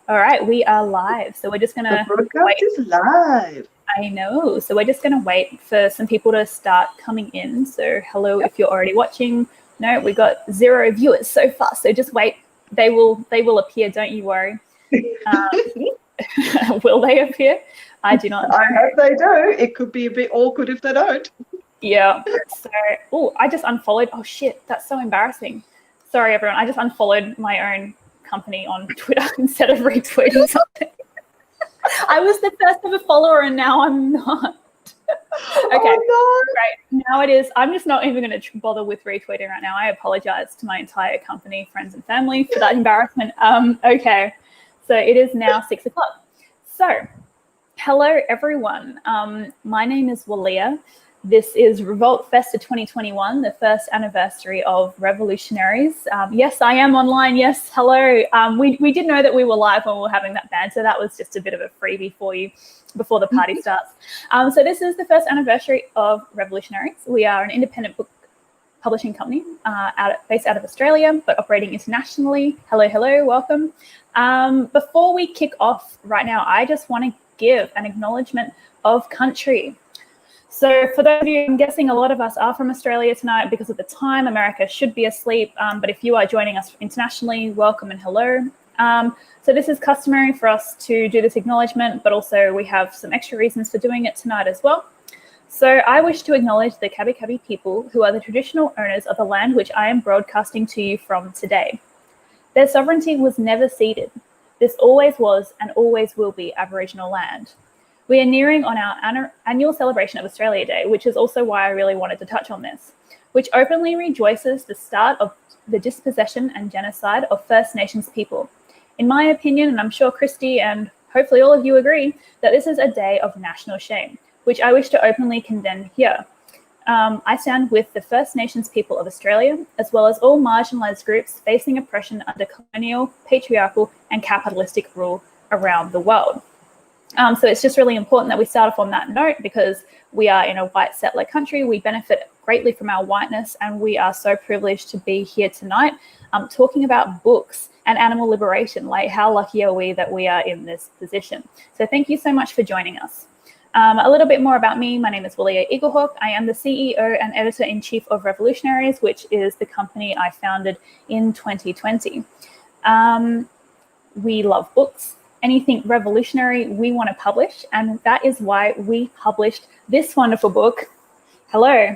All right, we are live. So we're just going to broadcast is live. I know. So we're just going to wait for some people to start coming in. So hello, if you're already watching. No, we got 0 viewers so far. So just wait. They will appear. Don't you worry. Will they appear? I do not know. I hope they do. It could be a bit awkward if they don't. Yeah. So, I just unfollowed. Oh, shit. That's so embarrassing. Sorry, everyone. I just unfollowed my own company on Twitter instead of retweeting something. I was the first ever follower and now I'm not. Okay, oh, no. Great. Now it is. I'm just not even going to bother with retweeting right now. I apologize to my entire company, friends and family for that embarrassment. Okay, so it is now 6 o'clock. So, hello everyone. My name is Wallea. This is Revolt FESTA 2021, the first anniversary of Revolutionaries. Yes, I am online. Yes, hello. We did know that we were live when we were having that banter. That was just a bit of a freebie for you before the party starts. So this is the first anniversary of Revolutionaries. We are an independent book publishing company based out of Australia, but operating internationally. Hello, welcome. Before we kick off right now, I just want to give an acknowledgement of country. So for those of you, I'm guessing a lot of us are from Australia tonight because of the time. America should be asleep, but if you are joining us internationally, welcome and hello. So this is customary for us to do this acknowledgement, but also we have some extra reasons for doing it tonight as well. So I wish to acknowledge the Kabi Kabi people who are the traditional owners of the land which I am broadcasting to you from today. Their sovereignty was never ceded. This always was and always will be Aboriginal land. We are nearing on our annual celebration of Australia Day, which is also why I really wanted to touch on this, which openly rejoices the start of the dispossession and genocide of First Nations people. In my opinion, and I'm sure Kristy and hopefully all of you agree, that this is a day of national shame, which I wish to openly condemn here. I stand with the First Nations people of Australia, as well as all marginalised groups facing oppression under colonial, patriarchal and capitalistic rule around the world. So it's just really important that we start off on that note because we are in a white settler country. We benefit greatly from our whiteness and we are so privileged to be here tonight talking about books and animal liberation. Like, how lucky are we that we are in this position? So thank you so much for joining us. A little bit more about me. My name is Wallea Eaglehawk. I am the CEO and Editor-in-Chief of Revolutionaries, which is the company I founded in 2020. We love books. Anything revolutionary we want to publish, and that is why we published this wonderful book. Hello,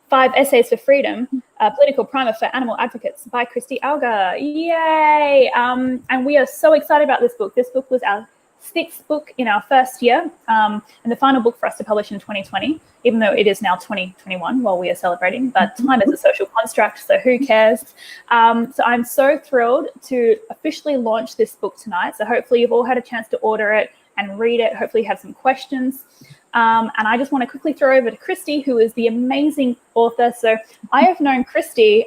5 Essays for Freedom, a political primer for animal advocates by Kristy Alger. Yay! And we are so excited about this book. This book was our 6th book in our first year, and the final book for us to publish in 2020, even though it is now 2021 while we are celebrating, but time is a social construct, so who cares? So I'm so thrilled to officially launch this book tonight. So hopefully you've all had a chance to order it and read it. Hopefully you have some questions. And I just want to quickly throw over to Kristy, who is the amazing author. So I have known Kristy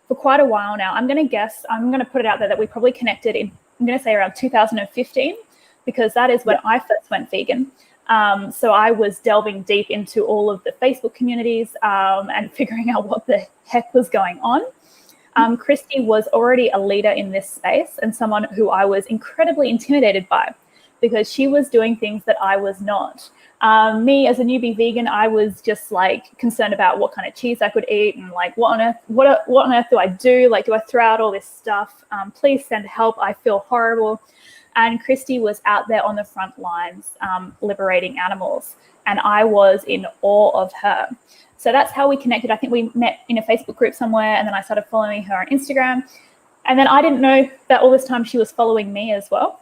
for quite a while now. I'm going to put it out there that we probably connected in, I'm going to say around 2015, because that is when I first went vegan. So I was delving deep into all of the Facebook communities and figuring out what the heck was going on. Kristy was already a leader in this space and someone who I was incredibly intimidated by because she was doing things that I was not. Me as a newbie vegan, I was just like concerned about what kind of cheese I could eat and like what on earth do I do? Like, do I throw out all this stuff? Please send help. I feel horrible. And Kristy was out there on the front lines liberating animals. And I was in awe of her. So that's how we connected. I think we met in a Facebook group somewhere, and then I started following her on Instagram. And then I didn't know that all this time she was following me as well.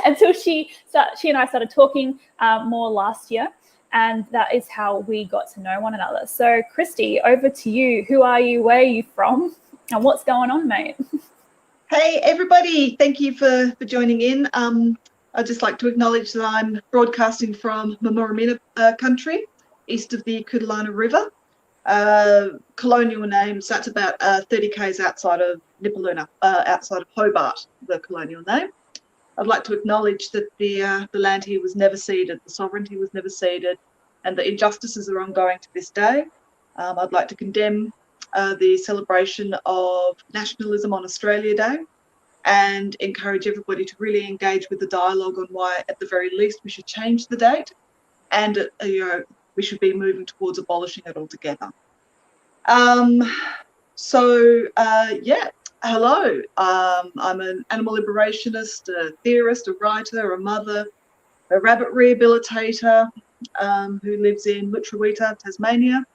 Until she and I started talking more last year. And that is how we got to know one another. So Kristy, over to you. Who are you? Where are you from? And what's going on, mate? Hey, everybody. Thank you for joining in. I'd just like to acknowledge that I'm broadcasting from Murrurumbina country, east of the Kootalana River. Colonial names, that's about 30 k's outside of Nipaluna, outside of Hobart, the colonial name. I'd like to acknowledge that the land here was never ceded, the sovereignty was never ceded, and the injustices are ongoing to this day. I'd like to condemn the celebration of nationalism on Australia Day. and encourage everybody to really engage with the dialogue on why, at the very least, we should change the date, and we should be moving towards abolishing it altogether. Hello. I'm an animal liberationist, a theorist, a writer, a mother, a rabbit rehabilitator who lives in Lutruwita, Tasmania.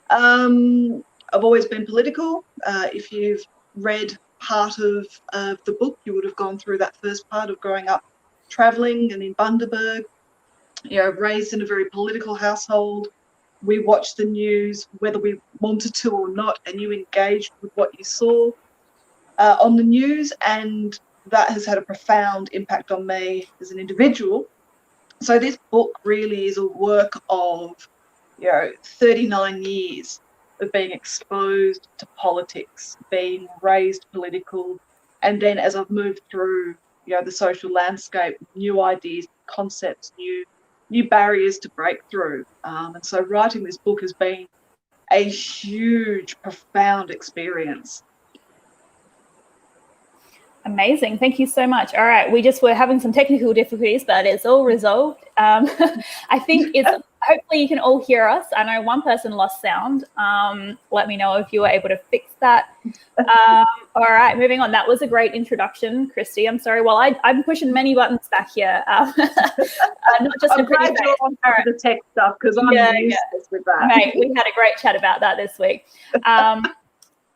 I've always been political. If you've read part of the book, you would have gone through that first part of growing up travelling and in Bundaberg. Raised in a very political household. We watched the news whether we wanted to or not, and you engaged with what you saw on the news, and that has had a profound impact on me as an individual. So this book really is a work of 39 years of being exposed to politics, being raised political, and then as I've moved through the social landscape, new ideas, concepts, new barriers to break through. And so writing this book has been a huge, profound experience. Amazing. Thank you so much. All right. We just were having some technical difficulties, but it's all resolved. I think hopefully you can all hear us. I know one person lost sound. Let me know if you were able to fix that. All right, moving on. That was a great introduction, Kristy. I'm sorry. Well, I'm pushing many buttons back here. Not just I'm glad you're on top of the tech stuff, because I'm useless with that. Mate, we had a great chat about that this week. All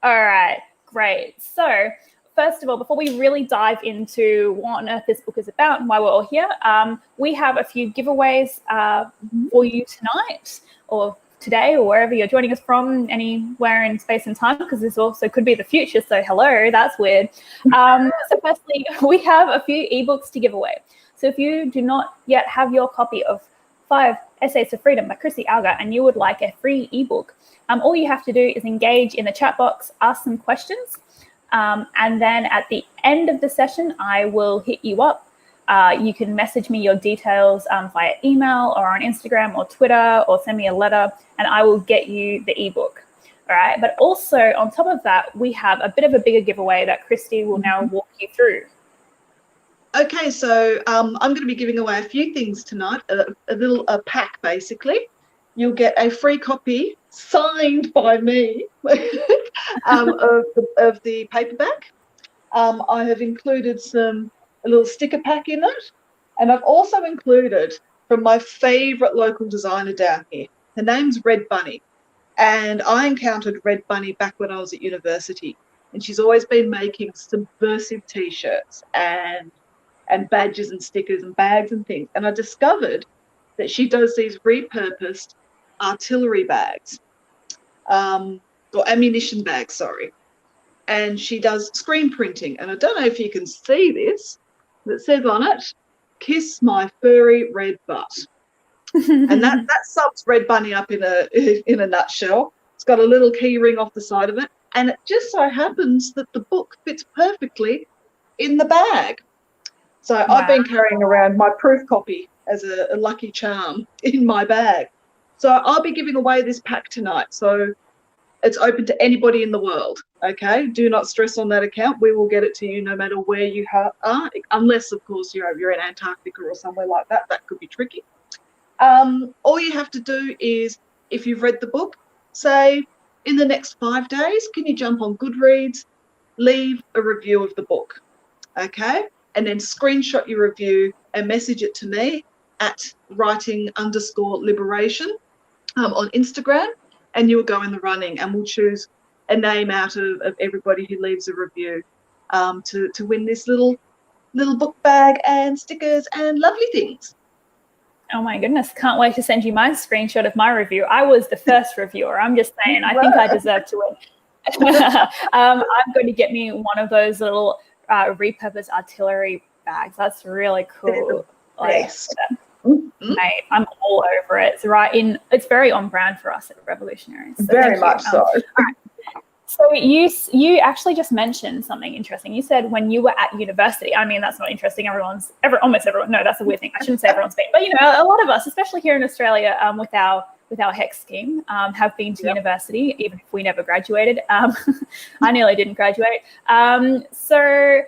right, great. So first of all, before we really dive into what on earth this book is about and why we're all here, we have a few giveaways for you tonight or today or wherever you're joining us from, anywhere in space and time, because this also could be the future. So hello, that's weird. So firstly, we have a few ebooks to give away. So if you do not yet have your copy of 5 Essays for Freedom by Kristy Alger and you would like a free ebook, all you have to do is engage in the chat box, ask some questions, and then at the end of the session, I will hit you up. You can message me your details via email or on Instagram or Twitter, or send me a letter, and I will get you the ebook. All right. But also on top of that, we have a bit of a bigger giveaway that Kristy will now walk you through. Okay, so I'm going to be giving away a few things tonight, a pack basically. You'll get a free copy signed by me of the paperback. I have included a little sticker pack in it, and I've also included from my favourite local designer down here. Her name's Red Bunny, and I encountered Red Bunny back when I was at university, and she's always been making subversive T-shirts and badges and stickers and bags and things, and I discovered that she does these repurposed artillery bags, or ammunition bags, sorry. And she does screen printing. And I don't know if you can see this, but it says on it, "Kiss my furry red butt." And that sums Red Bunny up in a nutshell. It's got a little key ring off the side of it. And it just so happens that the book fits perfectly in the bag. So wow. I've been carrying around my proof copy as a lucky charm in my bag. So I'll be giving away this pack tonight. So it's open to anybody in the world, okay? Do not stress on that account. We will get it to you no matter where you are, unless, of course, you're in Antarctica or somewhere like that. That could be tricky. All you have to do is, if you've read the book, say, in the next 5 days, can you jump on Goodreads, leave a review of the book, okay? And then screenshot your review and message it to me at writing_liberation on Instagram, and you'll go in the running, and we'll choose a name out of everybody who leaves a review to win this little book bag and stickers and lovely things. Oh my goodness, can't wait to send you my screenshot of my review. I was the first reviewer. I'm just saying, I think I deserve to win. I'm going to get me one of those little repurposed artillery bags. That's really cool. Yes. Mate, I'm all over it. It's very on brand for us at Revolutionaries. So very much so. All right. So you actually just mentioned something interesting. You said when you were at university. I mean, that's not interesting. Almost everyone. No, that's a weird thing. I shouldn't say everyone's been, but a lot of us, especially here in Australia, with our HEX scheme, have been to university, even if we never graduated. I nearly didn't graduate. So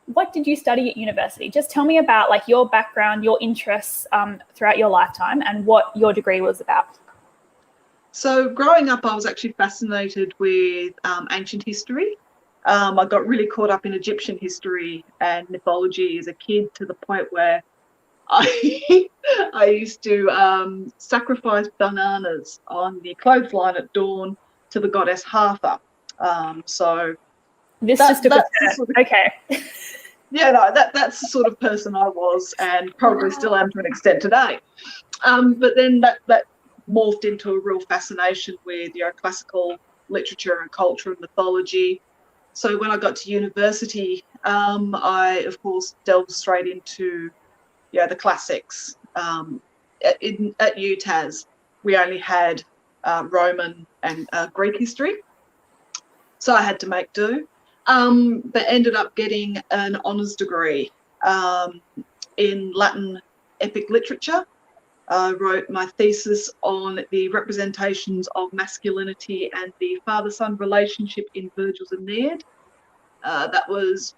what did you study at university? Just tell me about like your background, your interests throughout your lifetime, and what your degree was about. So growing up, I was actually fascinated with ancient history. I got really caught up in Egyptian history and mythology as a kid, to the point where I I used to sacrifice bananas on the clothesline at dawn to the goddess Hathor. So This just took a turn. sort of, Okay. yeah, no, that's the sort of person I was, and probably still am to an extent today. But then that morphed into a real fascination with classical literature and culture and mythology. So when I got to university, I of course delved straight into the classics. At UTAS, we only had Roman and Greek history, so I had to make do. But ended up getting an honours degree in Latin epic literature. I wrote my thesis on the representations of masculinity and the father-son relationship in Virgil's Aeneid. That was,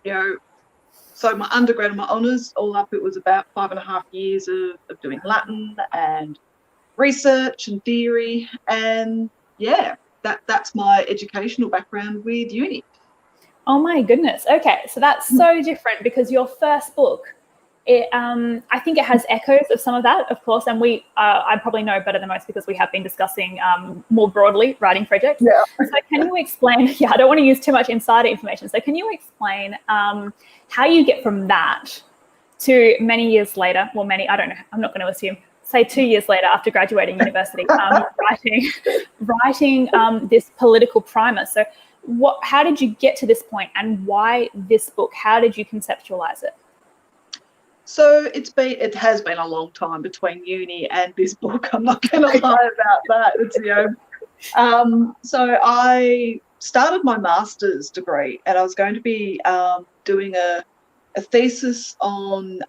so my undergrad and my honours, all up, it was about 5.5 years of doing Latin and research and theory. And yeah, that's my educational background with uni. Oh my goodness. Okay, so that's so different, because your first book, I think it has echoes of some of that, of course, and I probably know better than most because we have been discussing more broadly writing projects. Yeah. So can you explain, I don't want to use too much insider information, so can you explain how you get from that to many years later, well, I don't know, I'm not going to assume, say 2 years later after graduating university, writing this political primer. So how did you get to this point, and why this book? How did you conceptualize it? So it has been a long time between uni and this book. I'm not going to lie about that. It's, so I started my master's degree, and I was going to be doing a thesis on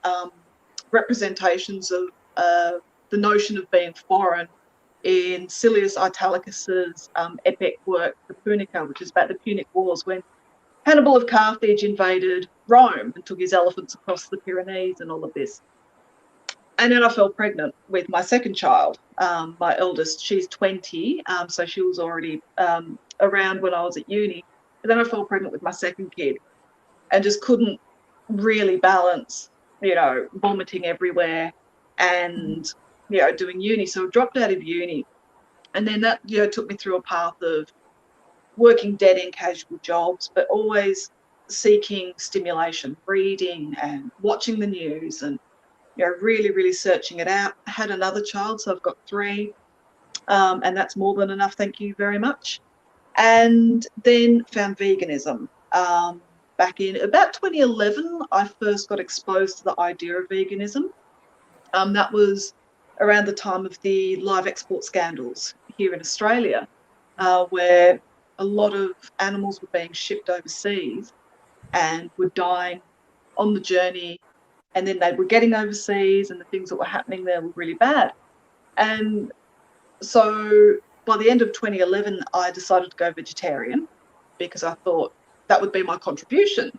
representations of the notion of being foreign in Silius Italicus's epic work, The Punica, which is about the Punic Wars, when Hannibal of Carthage invaded Rome and took his elephants across the Pyrenees and all of this. And then I fell pregnant with my second child, my eldest. She's 20, so she was already around when I was at uni. And then I fell pregnant with my second kid and just couldn't really balance, vomiting everywhere and, doing uni. So I dropped out of uni. And then that, took me through a path of working dead-end casual jobs, but always seeking stimulation, reading and watching the news, and really, really searching it out. I had another child, so I've got 3, and that's more than enough, thank you very much. And then found veganism. Back in about 2011, I first got exposed to the idea of veganism. That was around the time of the live export scandals here in Australia, where a lot of animals were being shipped overseas and were dying on the journey, and then they were getting overseas, and the things that were happening there were really bad. And so by the end of 2011, I decided to go vegetarian, because I thought that would be my contribution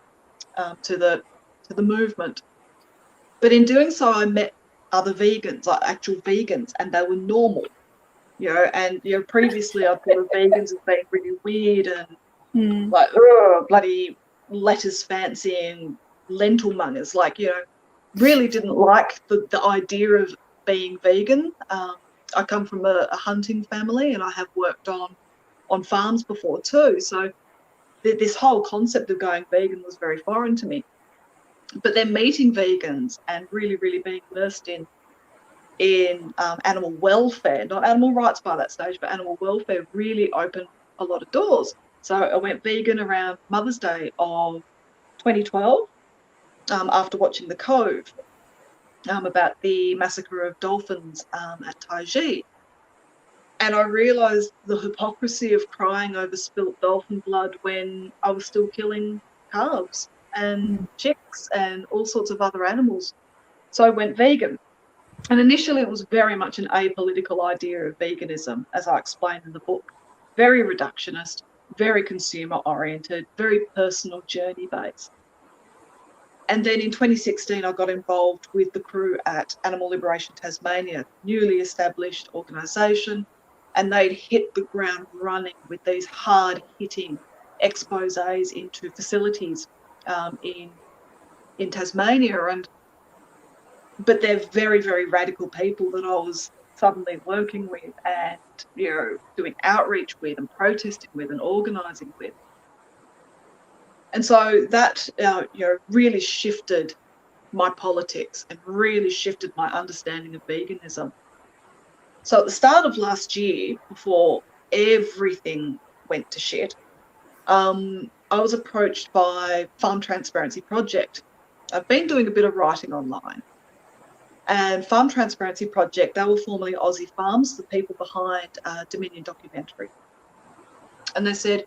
to the movement. But in doing so, I met other vegans, like actual vegans, and they were normal. And previously I thought of vegans as being really weird and like bloody lettuce fancying lentil mongers. Like, really didn't like the idea of being vegan. I come from a hunting family, and I have worked on farms before too. So this whole concept of going vegan was very foreign to me. But then meeting vegans and really, really being immersed in animal welfare, not animal rights by that stage, but animal welfare, really opened a lot of doors. So I went vegan around Mother's Day of 2012, after watching The Cove, about the massacre of dolphins at Alger. And I realised the hypocrisy of crying over spilt dolphin blood when I was still killing calves and chicks and all sorts of other animals. So I went vegan. And initially it was very much an apolitical idea of veganism, as I explained in the book. Very reductionist, very consumer oriented, very personal journey based. And then in 2016, I got involved with the crew at Animal Liberation Tasmania, newly established organisation, and they'd hit the ground running with these hard-hitting exposés into facilities in Tasmania. But they're very, very radical people that I was suddenly working with and, doing outreach with and protesting with and organising with. And so that, really shifted my politics and really shifted my understanding of veganism. So at the start of last year, before everything went to shit, I was approached by Farm Transparency Project. I've been doing a bit of writing online. And Farm Transparency Project, they were formerly Aussie Farms, the people behind Dominion documentary. And they said,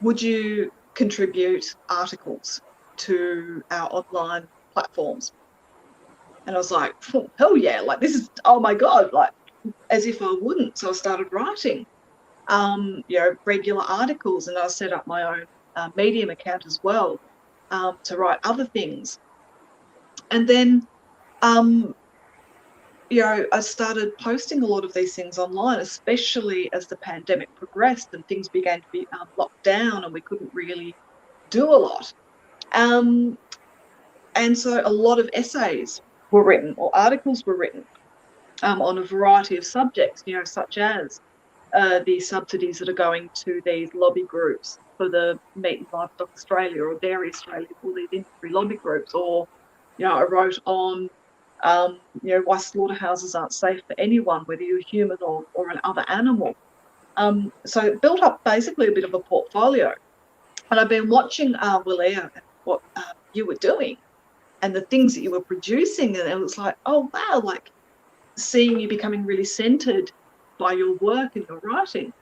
would you contribute articles to our online platforms? And I was like, oh, hell yeah, like this is, oh my God, like as if I wouldn't. So I started writing, regular articles, and I set up my own Medium account as well to write other things. And then, I started posting a lot of these things online, especially as the pandemic progressed and things began to be locked down and we couldn't really do a lot. And so a lot of essays were written or articles were written on a variety of subjects, such as the subsidies that are going to these lobby groups for the Meat and Livestock Australia or Dairy Australia, all these industry lobby groups, or, I wrote on why slaughterhouses aren't safe for anyone, whether you're human or an other animal. So it built up basically a bit of a portfolio. And I've been watching Wallea and what you were doing and the things that you were producing. And it was like, oh, wow, like seeing you becoming really centered by your work and your writing.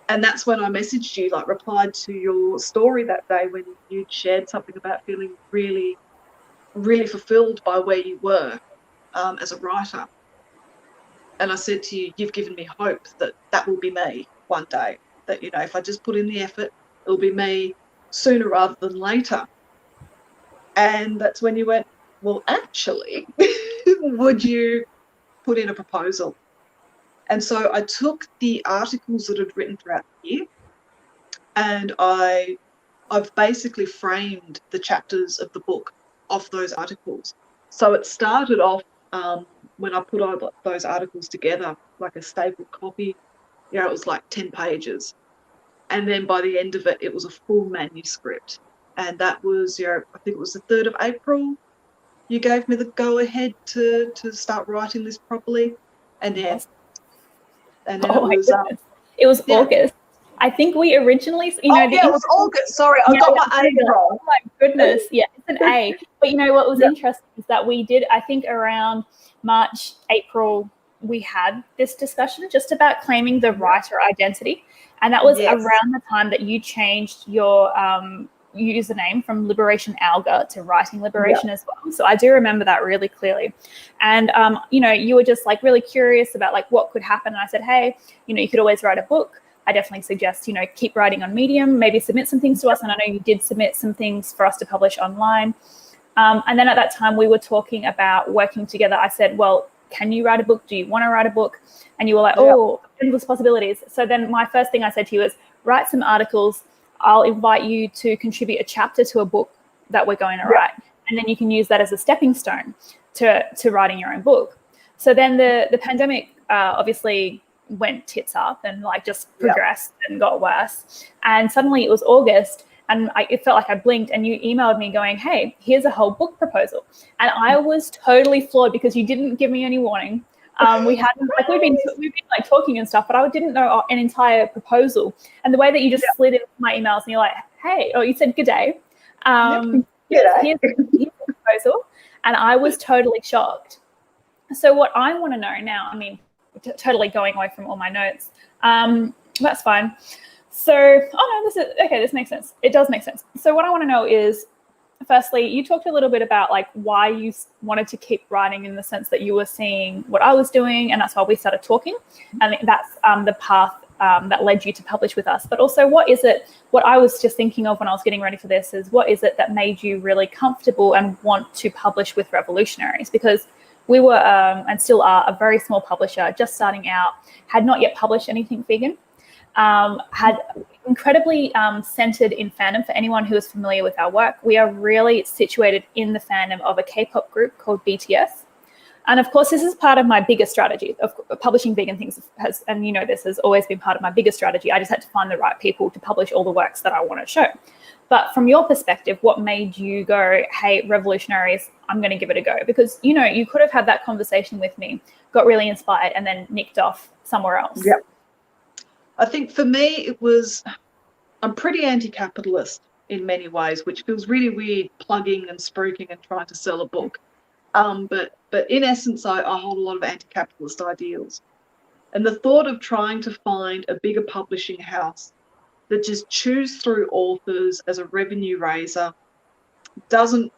And that's when I messaged you, like replied to your story that day when you'd shared something about feeling really, really fulfilled by where you were as a writer. And I said to you, you've given me hope that will be me one day, that, if I just put in the effort, it'll be me sooner rather than later. And that's when you went, well, actually, would you put in a proposal? And so I took the articles that I'd written throughout the year and I've basically framed the chapters of the book off those articles. So it started off when I put all those articles together, like a stapled copy, it was like 10 pages. And then by the end of it, it was a full manuscript. And that was, I think it was the 3rd of April, you gave me the go-ahead to start writing this properly. And then, it was August. I think we originally, it was August. Sorry, I got my A wrong. Oh my goodness, yeah, it's an A. But what was interesting is that we did, I think around March, April, we had this discussion just about claiming the writer identity. And that was around the time that you changed your username from Liberation Alger to Writing Liberation as well. So I do remember that really clearly. And, you were just like really curious about like what could happen. And I said, hey, you could always write a book. I definitely suggest, keep writing on Medium, maybe submit some things to us. And I know you did submit some things for us to publish online. And then at that time we were talking about working together. I said, well, can you write a book? Do you want to write a book? And you were like, oh, endless possibilities. So then my first thing I said to you is write some articles. I'll invite you to contribute a chapter to a book that we're going to write. And then you can use that as a stepping stone to writing your own book. So then the pandemic obviously went tits up and like just progressed and got worse. And suddenly it was August and it felt like I blinked and you emailed me going, hey, here's a whole book proposal. And I was totally floored because you didn't give me any warning. We hadn't, like we've been like talking and stuff, but I didn't know an entire proposal. And the way that you just slid into my emails and you're like, hey, you said good day. Here's the proposal. And I was totally shocked. So what I want to know now, totally going away from all my notes. That's fine. So, this makes sense. It does make sense. So what I want to know is, firstly, you talked a little bit about like why you wanted to keep writing in the sense that you were seeing what I was doing, and that's why we started talking. And that's the path that led you to publish with us, but also what I was just thinking of when I was getting ready for this is, what is it that made you really comfortable and want to publish with Revolutionaries? Because we were and still are a very small publisher, just starting out, had not yet published anything vegan, had incredibly centered in fandom. For anyone who is familiar with our work, we are really situated in the fandom of a K-pop group called BTS. And of course, this is part of my bigger strategy of publishing vegan things and you know, this has always been part of my bigger strategy. I just had to find the right people to publish all the works that I want to show. But from your perspective, what made you go, hey, Revolutionaries, I'm going to give it a go? Because, you know, you could have had that conversation with me, got really inspired, and then nicked off somewhere else. Yeah. I think for me, it was, I'm pretty anti-capitalist in many ways, which feels really weird, plugging and spruiking and trying to sell a book. But in essence, I hold a lot of anti-capitalist ideals. And the thought of trying to find a bigger publishing house that just chews through authors as a revenue raiser doesn't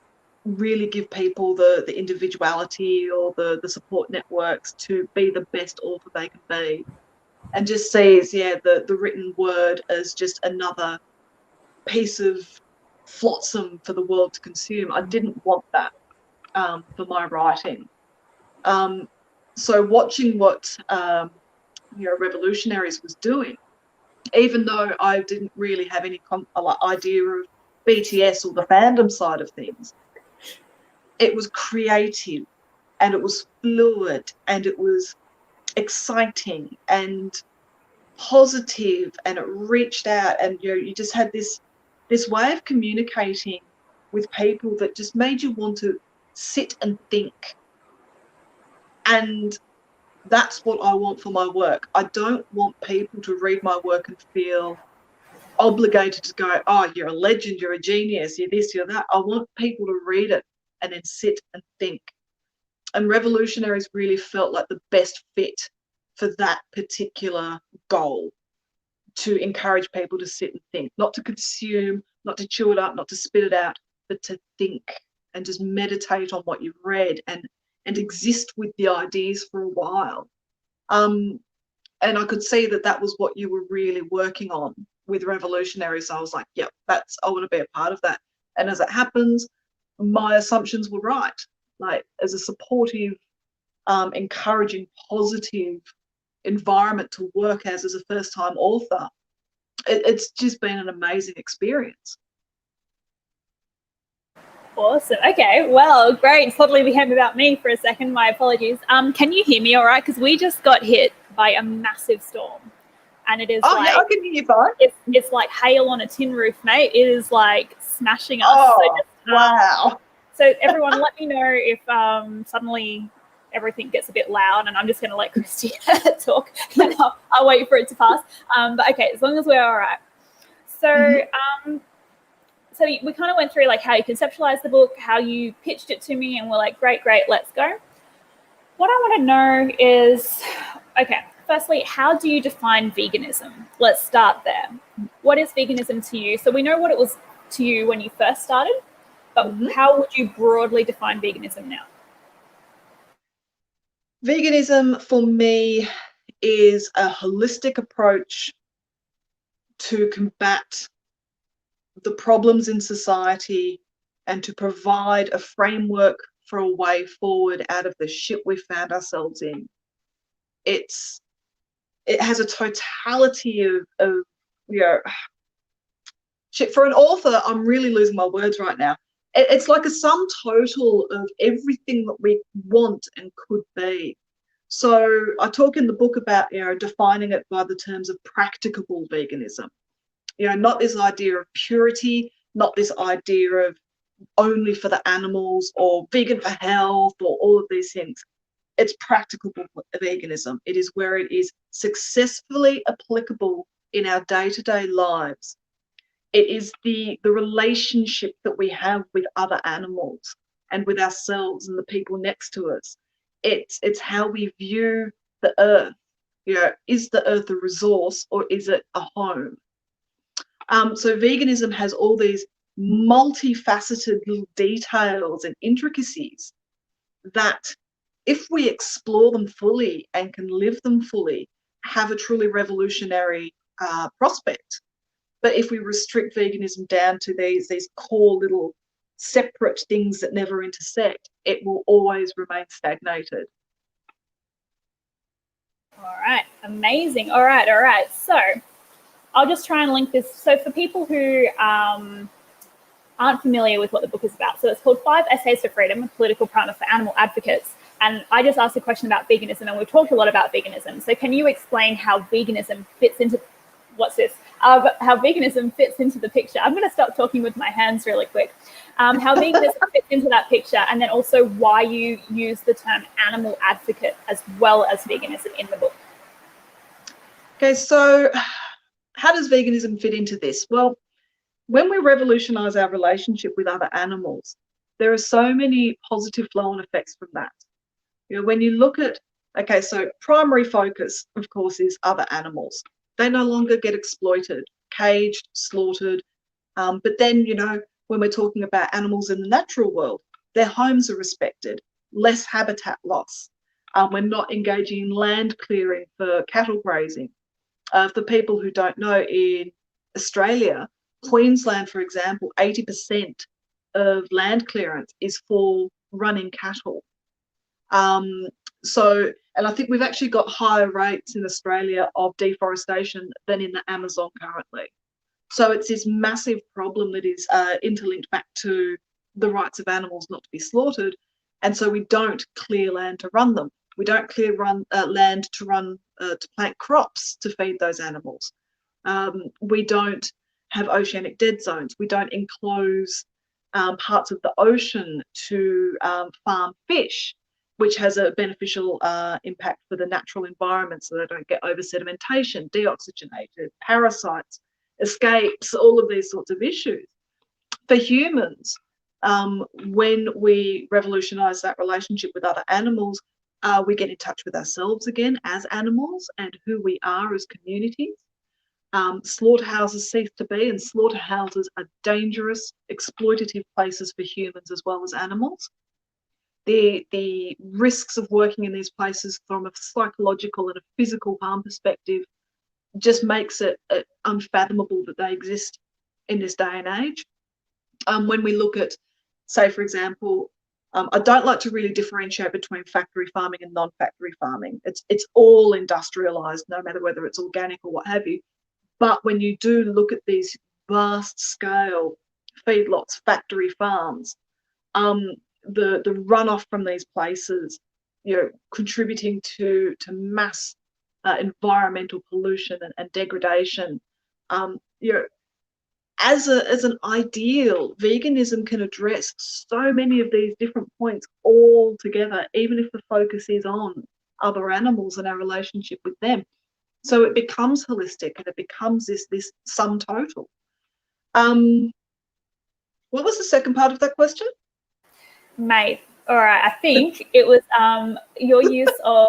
really give people the individuality or the support networks to be the best author they can be, and just sees, the written word as just another piece of flotsam for the world to consume. I didn't want that for my writing. So watching what Revolutionaries was doing, even though I didn't really have any idea of BTS or the fandom side of things, it was creative and it was fluid and it was exciting and positive, and it reached out, and you just had this way of communicating with people that just made you want to sit and think. And that's what I want for my work. I don't want people to read my work and feel obligated to go, oh, you're a legend, you're a genius, you're this, you're that. I want people to read it and then sit and think. And Revolutionaries really felt like the best fit for that particular goal, to encourage people to sit and think, not to consume, not to chew it up, not to spit it out, but to think and just meditate on what you've read and exist with the ideas for a while. And I could see that was what you were really working on with Revolutionaries. So I was like, yep, I want to be a part of that. And as it happens, my assumptions were right. Like, as a supportive, encouraging, positive environment to work as a first-time author, it's just been an amazing experience. Awesome. Okay, well, great. Suddenly became about me for a second. My apologies. Can you hear me all right? Because we just got hit by a massive storm. And it is yeah, I can hear you fine. It's like hail on a tin roof, mate. It is like smashing us. Oh, wow. So everyone, let me know if suddenly everything gets a bit loud, and I'm just going to let Kristy talk, and I'll wait for it to pass. But okay, as long as we're all right. So, so we kind of went through like how you conceptualized the book, how you pitched it to me, and we're like, great, let's go. What I want to know is, okay, firstly, how do you define veganism? Let's start there. What is veganism to you? So we know what it was to you when you first started, but how would you broadly define veganism now? Veganism for me is a holistic approach to combat the problems in society and to provide a framework for a way forward out of the shit we found ourselves in. It has a totality of shit. For an author, I'm really losing my words right now. It's like a sum total of everything that we want and could be. So I talk in the book about, defining it by the terms of practicable veganism. Not this idea of purity, not this idea of only for the animals or vegan for health or all of these things. It's practicable veganism. It is where it is successfully applicable in our day-to-day lives. It is the relationship that we have with other animals and with ourselves and the people next to us. It's how we view the earth. Is the earth a resource or is it a home? So veganism has all these multifaceted little details and intricacies that, if we explore them fully and can live them fully, have a truly revolutionary prospect. But if we restrict veganism down to these core little separate things that never intersect, it will always remain stagnated. All right, amazing. All right. So I'll just try and link this. So for people who aren't familiar with what the book is about, so it's called 5 Essays for Freedom, a political primer for animal advocates. And I just asked a question about veganism, and we've talked a lot about veganism. So can you explain how veganism fits into, how veganism fits into the picture? I'm going to stop talking with my hands really quick. How veganism fits into that picture, and then also why you use the term animal advocate as well as veganism in the book. Okay, so how does veganism fit into this? Well, when we revolutionize our relationship with other animals, there are so many positive flow-on effects from that. You know, when you look at, okay, so primary focus, of course, is other animals. They no longer get exploited, caged, slaughtered. But then, you know, when we're talking about animals in the natural world, their homes are respected, less habitat loss. We're not engaging in land clearing for cattle grazing. For people who don't know, in Australia, Queensland, for example, 80% of land clearance is for running cattle. And I think we've actually got higher rates in Australia of deforestation than in the Amazon currently. So it's this massive problem that is interlinked back to the rights of animals not to be slaughtered. And so we don't clear land to run them. We don't clear land to plant crops to feed those animals. We don't have oceanic dead zones. We don't enclose parts of the ocean to farm fish, which has a beneficial impact for the natural environment, so they don't get over sedimentation, deoxygenated, parasites, escapes, all of these sorts of issues. For humans, when we revolutionize that relationship with other animals, we get in touch with ourselves again as animals and who we are as communities. Slaughterhouses cease to be, and slaughterhouses are dangerous, exploitative places for humans as well as animals. The risks of working in these places from a psychological and a physical harm perspective just makes it unfathomable that they exist in this day and age. When we look at, say, for example, I don't like to really differentiate between factory farming and non-factory farming. It's all industrialized, no matter whether it's organic or what have you. But when you do look at these vast scale feedlots, factory farms, the runoff from these places, you know, contributing to mass environmental pollution and degradation. You know, as an ideal, veganism can address so many of these different points all together, even if the focus is on other animals and our relationship with them. So it becomes holistic and it becomes this sum total. What was the second part of that question? Mate, all right. I think it was your use of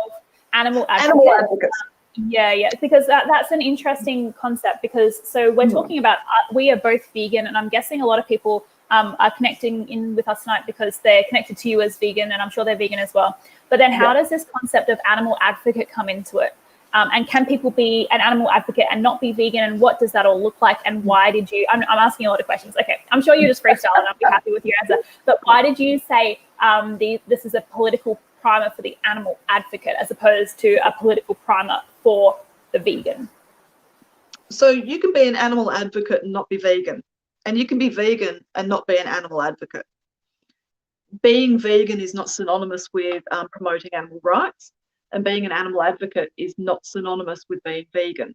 animal advocates. Animal advocates. Yeah, because that's an interesting concept, because so we're talking about, we are both vegan, and I'm guessing a lot of people are connecting in with us tonight because they're connected to you as vegan, and I'm sure they're vegan as well. But then how does this concept of animal advocate come into it? And can people be an animal advocate and not be vegan? And what does that all look like? And why did you, I'm asking a lot of questions. Okay, I'm sure you just freestyle and I'll be happy with your answer. But why did you say this is a political primer for the animal advocate as opposed to a political primer for the vegan? So you can be an animal advocate and not be vegan. And you can be vegan and not be an animal advocate. Being vegan is not synonymous with promoting animal rights. And being an animal advocate is not synonymous with being vegan.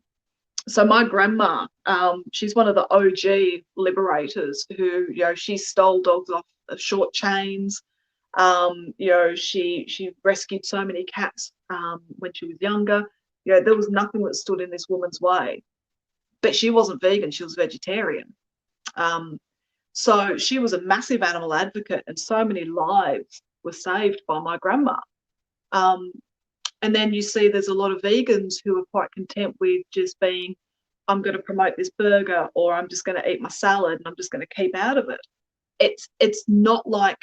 So my grandma, she's one of the OG liberators who, you know, she stole dogs off of short chains. You know, she rescued so many cats when she was younger. You know, there was nothing that stood in this woman's way. But she wasn't vegan, she was vegetarian. So she was a massive animal advocate, and so many lives were saved by my grandma. And then you see there's a lot of vegans who are quite content with just being, I'm going to promote this burger, or I'm just going to eat my salad and I'm just going to keep out of it. It's not like,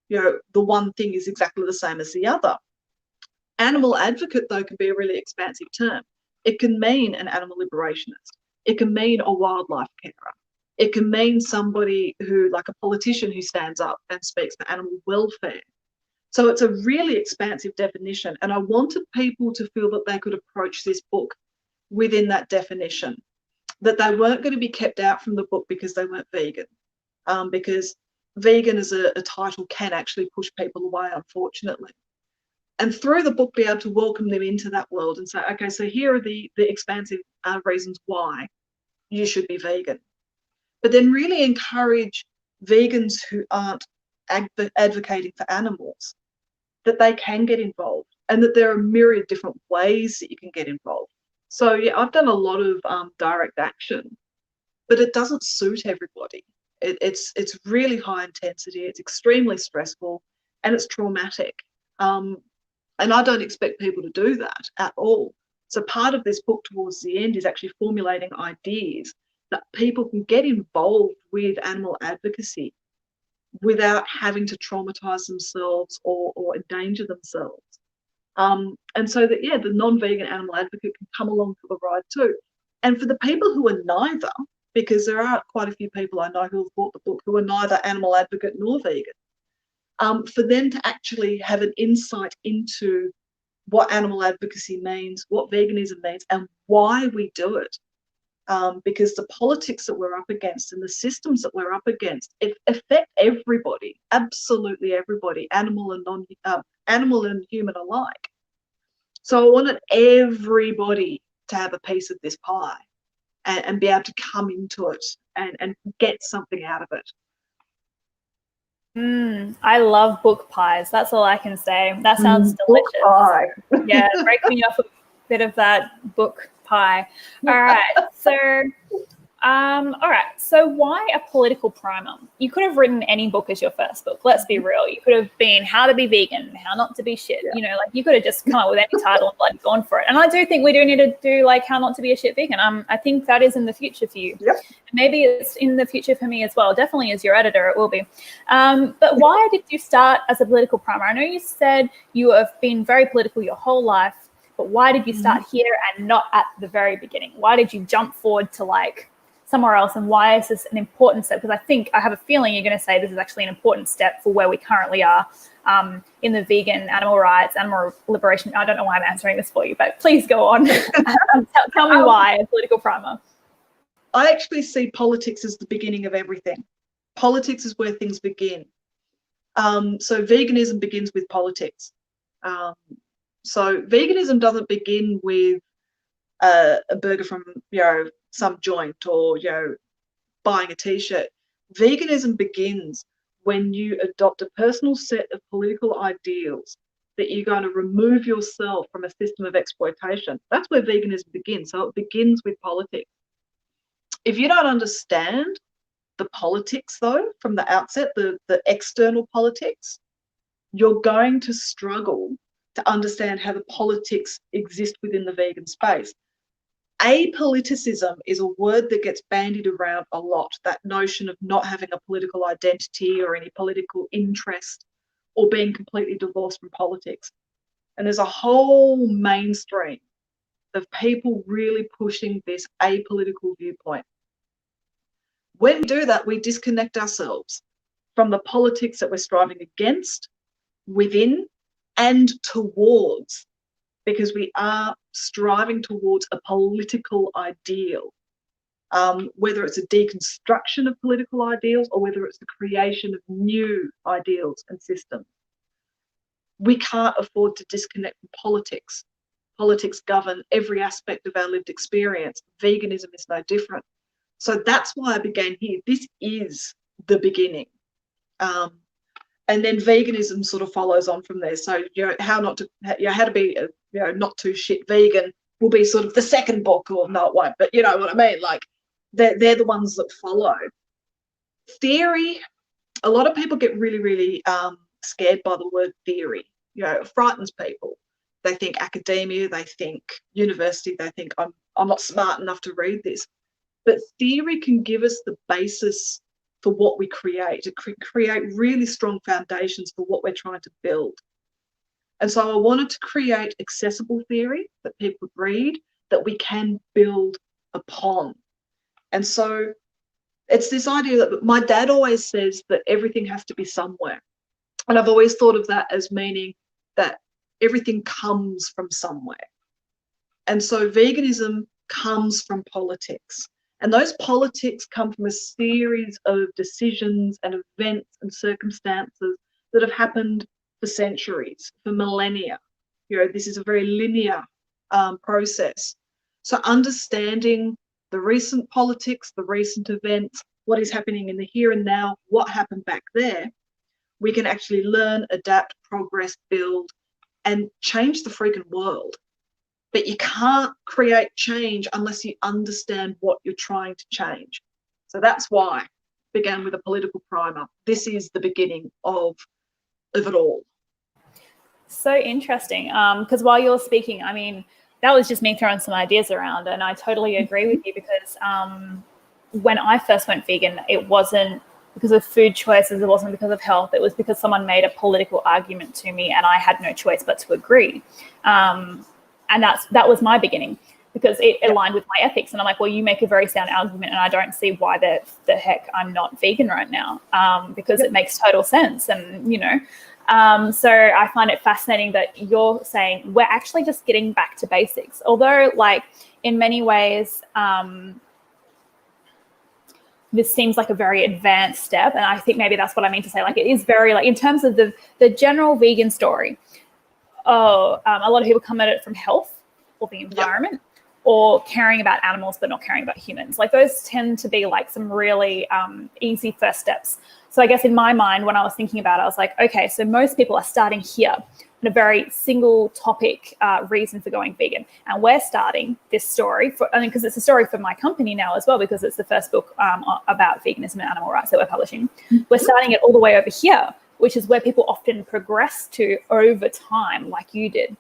you know, the one thing is exactly the same as the other. Animal advocate, though, can be a really expansive term. It can mean an animal liberationist. It can mean a wildlife carer. It can mean somebody who, like a politician who stands up and speaks for animal welfare. So it's a really expansive definition. And I wanted people to feel that they could approach this book within that definition, that they weren't going to be kept out from the book because they weren't vegan, because vegan as a title can actually push people away, unfortunately. And through the book, be able to welcome them into that world and say, okay, so here are the expansive reasons why you should be vegan. But then really encourage vegans who aren't advocating for animals, that they can get involved, and that there are a myriad different ways that you can get involved. So yeah, I've done a lot of direct action, but it doesn't suit everybody. It's really high intensity, it's extremely stressful, and it's traumatic. And I don't expect people to do that at all. So part of this book towards the end is actually formulating ideas that people can get involved with animal advocacy without having to traumatize themselves or endanger themselves. And so that, yeah, the non-vegan animal advocate can come along for the ride too. And for the people who are neither, because there are quite a few people I know who have bought the book who are neither animal advocate nor vegan, for them to actually have an insight into what animal advocacy means, what veganism means, and why we do it. Because the politics that we're up against and the systems that we're up against affect everybody, absolutely everybody, animal and human alike. So I wanted everybody to have a piece of this pie and be able to come into it and get something out of it. I love book pies. That's all I can say. That sounds delicious. Book pie. Yeah, break me off a bit of that book pie. All right. So why a political primer? You could have written any book as your first book. Let's be real. You could have been How to Be Vegan, How Not to Be Shit. Yeah. You know, like you could have just come up with any title and like gone for it. And I do think we do need to do like How Not to Be a Shit Vegan. I think that is in the future for you. Yep. Maybe it's in the future for me as well. Definitely as your editor, it will be. But why did you start as a political primer? I know you said you have been very political your whole life, but why did you start here and not at the very beginning? Why did you jump forward to like somewhere else, and why is this an important step? Because I have a feeling you're going to say this is actually an important step for where we currently are in the vegan, animal rights, animal liberation. I don't know why I'm answering this for you, but please go on. Tell me why a political primer. I actually see politics as the beginning of everything. Politics is where things begin. So veganism begins with politics. So veganism doesn't begin with a burger from, some joint or, buying a t-shirt. Veganism begins when you adopt a personal set of political ideals that you're going to remove yourself from a system of exploitation. That's where veganism begins. So it begins with politics. If you don't understand the politics, though, from the outset, the external politics, you're going to struggle to understand how the politics exist within the vegan space. Apoliticism is a word that gets bandied around a lot, that notion of not having a political identity or any political interest or being completely divorced from politics. And there's a whole mainstream of people really pushing this apolitical viewpoint. When we do that, we disconnect ourselves from the politics that we're striving against, within, and towards, because we are striving towards a political ideal, whether it's a deconstruction of political ideals or whether it's the creation of new ideals and systems. We can't afford to disconnect from politics. Politics govern every aspect of our lived experience. Veganism is no different. So that's why I began here. This is the beginning. And then veganism sort of follows on from there. So, how to be, not too shit vegan will be sort of the second book, or no, it won't, but you know what I mean? Like, they're the ones that follow. Theory, a lot of people get really, really scared by the word theory. It frightens people. They think academia, they think university, they think I'm not smart enough to read this. But theory can give us the basis for what we create. It can create really strong foundations for what we're trying to build. And so I wanted to create accessible theory that people could read, that we can build upon. And so it's this idea that my dad always says that everything has to be somewhere. And I've always thought of that as meaning that everything comes from somewhere. And so veganism comes from politics. And those politics come from a series of decisions and events and circumstances that have happened for centuries, for millennia. This is a very linear process. So understanding the recent politics, the recent events, what is happening in the here and now, what happened back there, we can actually learn, adapt, progress, build, and change the freaking world. But you can't create change unless you understand what you're trying to change. So that's why I began with a political primer. This is the beginning of it all. So interesting. Because while you're speaking, I mean, that was just me throwing some ideas around, and I totally agree with you, because when I first went vegan, it wasn't because of food choices, it wasn't because of health, it was because someone made a political argument to me and I had no choice but to agree. And that was my beginning, because it aligned with my ethics. And I'm like, well, you make a very sound argument, and I don't see why the heck I'm not vegan right now, because it makes total sense. And, so I find it fascinating that you're saying we're actually just getting back to basics. Although, like, in many ways, this seems like a very advanced step. And I think maybe that's what I mean to say. Like, it is very, like, in terms of the general vegan story, a lot of people come at it from health or the environment, or caring about animals but not caring about humans. Like, those tend to be like some really easy first steps. So I guess in my mind, when I was thinking about it, I was like, okay, so most people are starting here in a very single topic reason for going vegan. And we're starting this story because it's a story for my company now as well, because it's the first book about veganism and animal rights that we're publishing. We're starting it all the way over here, which is where people often progress to over time, like you did.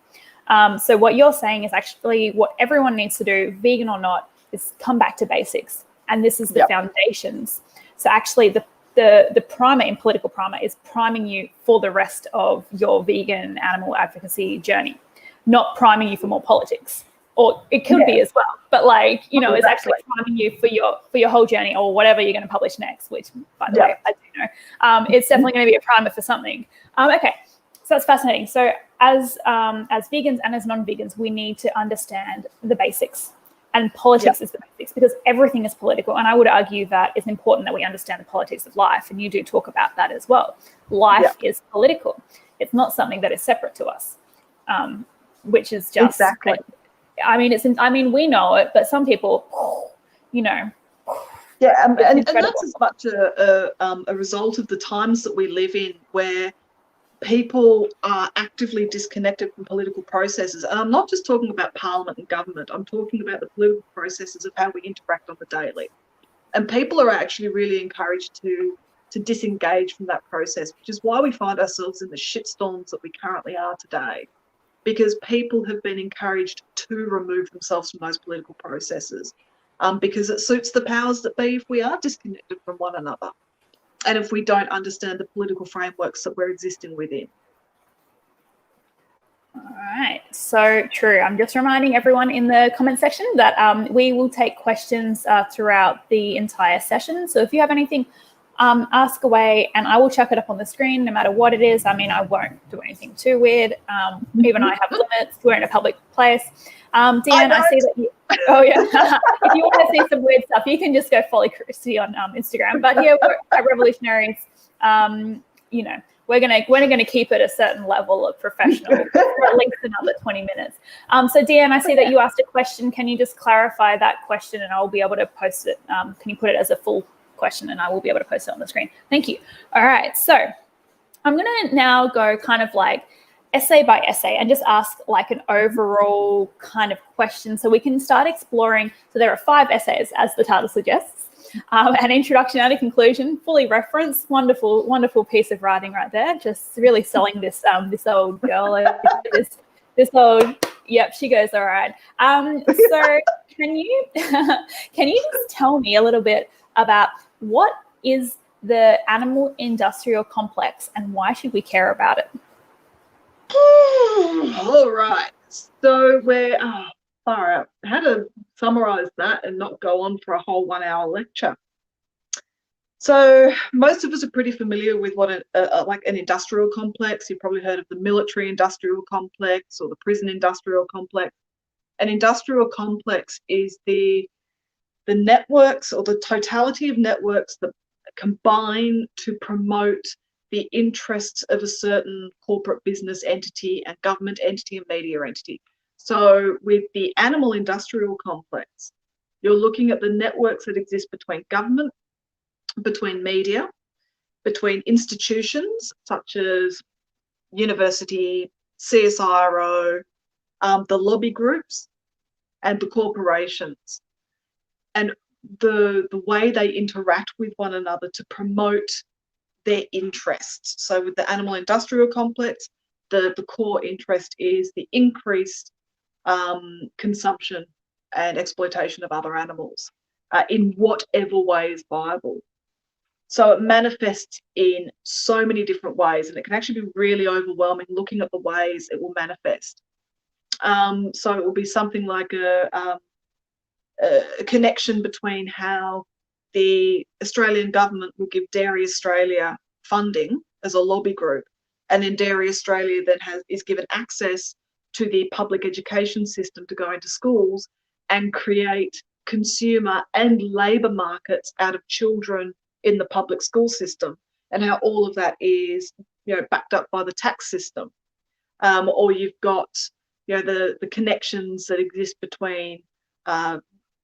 So what you're saying is actually what everyone needs to do, vegan or not, is come back to basics. And this is the foundations. So actually the primer in political primer is priming you for the rest of your vegan animal advocacy journey, not priming you for more politics. Or it could be as well, but like, it's actually priming you for your whole journey, or whatever you're going to publish next, which, by the way, I do know. It's definitely going to be a primer for something. Okay, so that's fascinating. So as vegans and as non-vegans, we need to understand the basics, and politics is the basics, because everything is political. And I would argue that it's important that we understand the politics of life, and you do talk about that as well. Life is political. It's not something that is separate to us, which is just exactly. I mean, we know it, but some people, Yeah, and that's as much a result of the times that we live in, where people are actively disconnected from political processes. And I'm not just talking about parliament and government. I'm talking about the political processes of how we interact on the daily. And people are actually really encouraged to disengage from that process, which is why we find ourselves in the shitstorms that we currently are today. Because people have been encouraged to remove themselves from those political processes, because it suits the powers that be if we are disconnected from one another, and if we don't understand the political frameworks that we're existing within. All right, so true. I'm just reminding everyone in the comment section that we will take questions throughout the entire session. So if you have anything, ask away, and I will chuck it up on the screen no matter what it is. I mean, I won't do anything too weird. Even I have limits. We're in a public place. Deanne, I see that you, if you want to see some weird stuff, you can just go follow Kristy on Instagram. But here we're at Revolutionaries, we're gonna keep it a certain level of professional for at least another 20 minutes. So Deanne, I see that you asked a question. Can you just clarify that question, and I'll be able to post it. Can you put it as a full question, and I will be able to post it on the screen? Thank you. All right, so I'm gonna now go kind of like essay by essay and just ask like an overall kind of question, so we can start exploring. So there are 5 essays, as the title suggests. An introduction and a conclusion, fully referenced. Wonderful, wonderful piece of writing right there. Just really selling this old girl. This old, yep, she goes all right. So can you just tell me a little bit about what is the animal industrial complex and why should we care about it? All right. So we're far out. How to summarize that and not go on for a whole 1 hour lecture. So most of us are pretty familiar with what like an industrial complex. You've probably heard of the military industrial complex or the prison industrial complex. An industrial complex is the networks or the totality of networks that combine to promote the interests of a certain corporate business entity and government entity and media entity. So with the animal industrial complex, you're looking at the networks that exist between government, between media, between institutions such as university, CSIRO, the lobby groups, and the corporations, and the way they interact with one another to promote their interests. So with the animal industrial complex, the core interest is the increased consumption and exploitation of other animals in whatever way is viable. So it manifests in so many different ways, and it can actually be really overwhelming looking at the ways it will manifest. So it will be something like a connection between how the Australian government will give Dairy Australia funding as a lobby group, and then Dairy Australia then is given access to the public education system to go into schools and create consumer and labour markets out of children in the public school system, and how all of that is, backed up by the tax system. Or you've got, the connections that exist between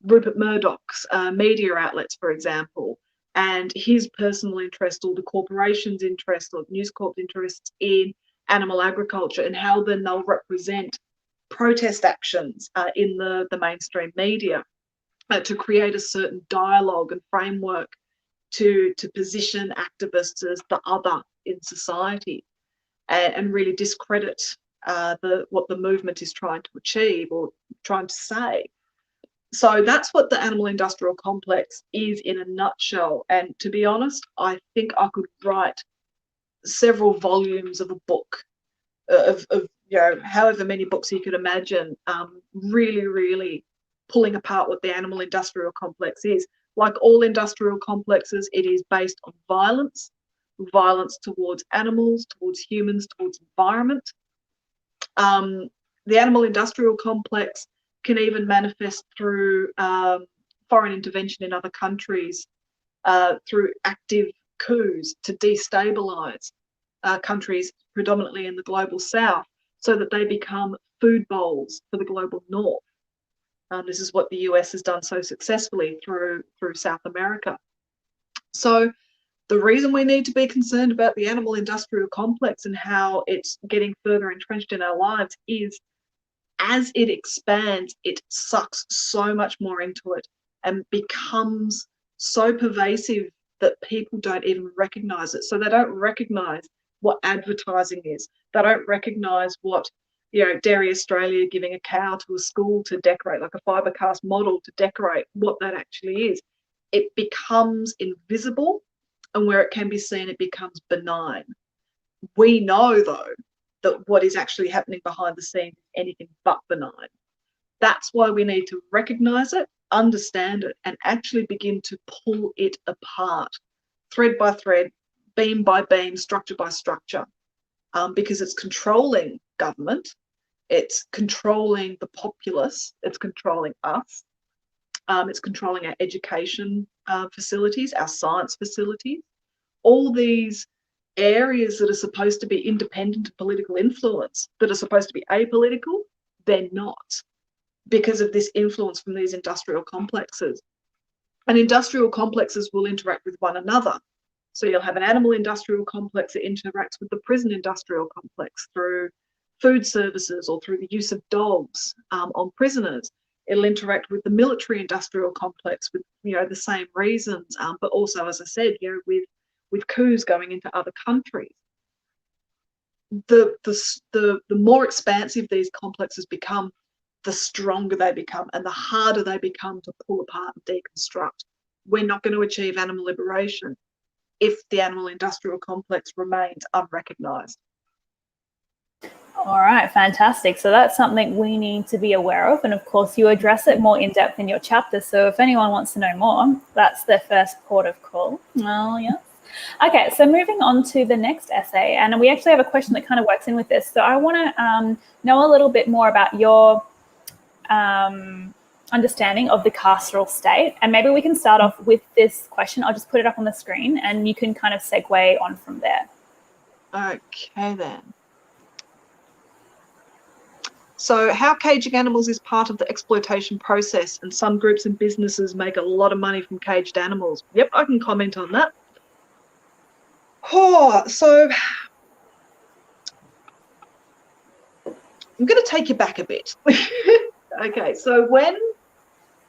Rupert Murdoch's media outlets, for example, and his personal interest, or the corporation's interest, or News Corp's interest in animal agriculture, and how then they'll represent protest actions in the mainstream media to create a certain dialogue and framework to position activists as the other in society, and really discredit what the movement is trying to achieve or trying to say. So that's what the animal industrial complex is in a nutshell. And to be honest, I think I could write several volumes of a book of however many books you could imagine, really, really pulling apart what the animal industrial complex is. Like all industrial complexes, it is based on violence towards animals, towards humans, towards environment. The animal industrial complex can even manifest through foreign intervention in other countries, through active coups to destabilize countries predominantly in the global south, so that they become food bowls for the global north. This is what the US has done so successfully through South America. So the reason we need to be concerned about the animal industrial complex and how it's getting further entrenched in our lives is, as it expands, it sucks so much more into it and becomes so pervasive that people don't even recognize it. So they don't recognize what advertising is. They don't recognize what, Dairy Australia giving a cow to a school to decorate, like a fibercast model to decorate, what that actually is. It becomes invisible, and where it can be seen, it becomes benign. We know, though, that what is actually happening behind the scenes is anything but benign. That's why we need to recognize it, understand it, and actually begin to pull it apart, thread by thread, beam by beam, structure by structure, because it's controlling government, it's controlling the populace, it's controlling us, it's controlling our education facilities, our science facilities, all these areas that are supposed to be independent of political influence, that are supposed to be apolitical, they're not, because of this influence from these industrial complexes. And industrial complexes will interact with one another. So you'll have an animal industrial complex that interacts with the prison industrial complex through food services or through the use of dogs on prisoners. It'll interact with the military industrial complex with the same reasons, but also, as I said, with coups going into other countries. The more expansive these complexes become, the stronger they become, and the harder they become to pull apart and deconstruct. We're not going to achieve animal liberation if the animal industrial complex remains unrecognised. All right, fantastic. So that's something we need to be aware of. And of course, you address it more in depth in your chapter. So if anyone wants to know more, that's their first port of call. Well, yes. Okay, so moving on to the next essay. And we actually have a question that kind of works in with this. So I want to know a little bit more about your understanding of the carceral state. And maybe we can start off with this question. I'll just put it up on the screen and you can kind of segue on from there. Okay, then. So how caging animals is part of the exploitation process, and some groups and businesses make a lot of money from caged animals. Yep, I can comment on that. Oh, so I'm going to take you back a bit. Okay, so when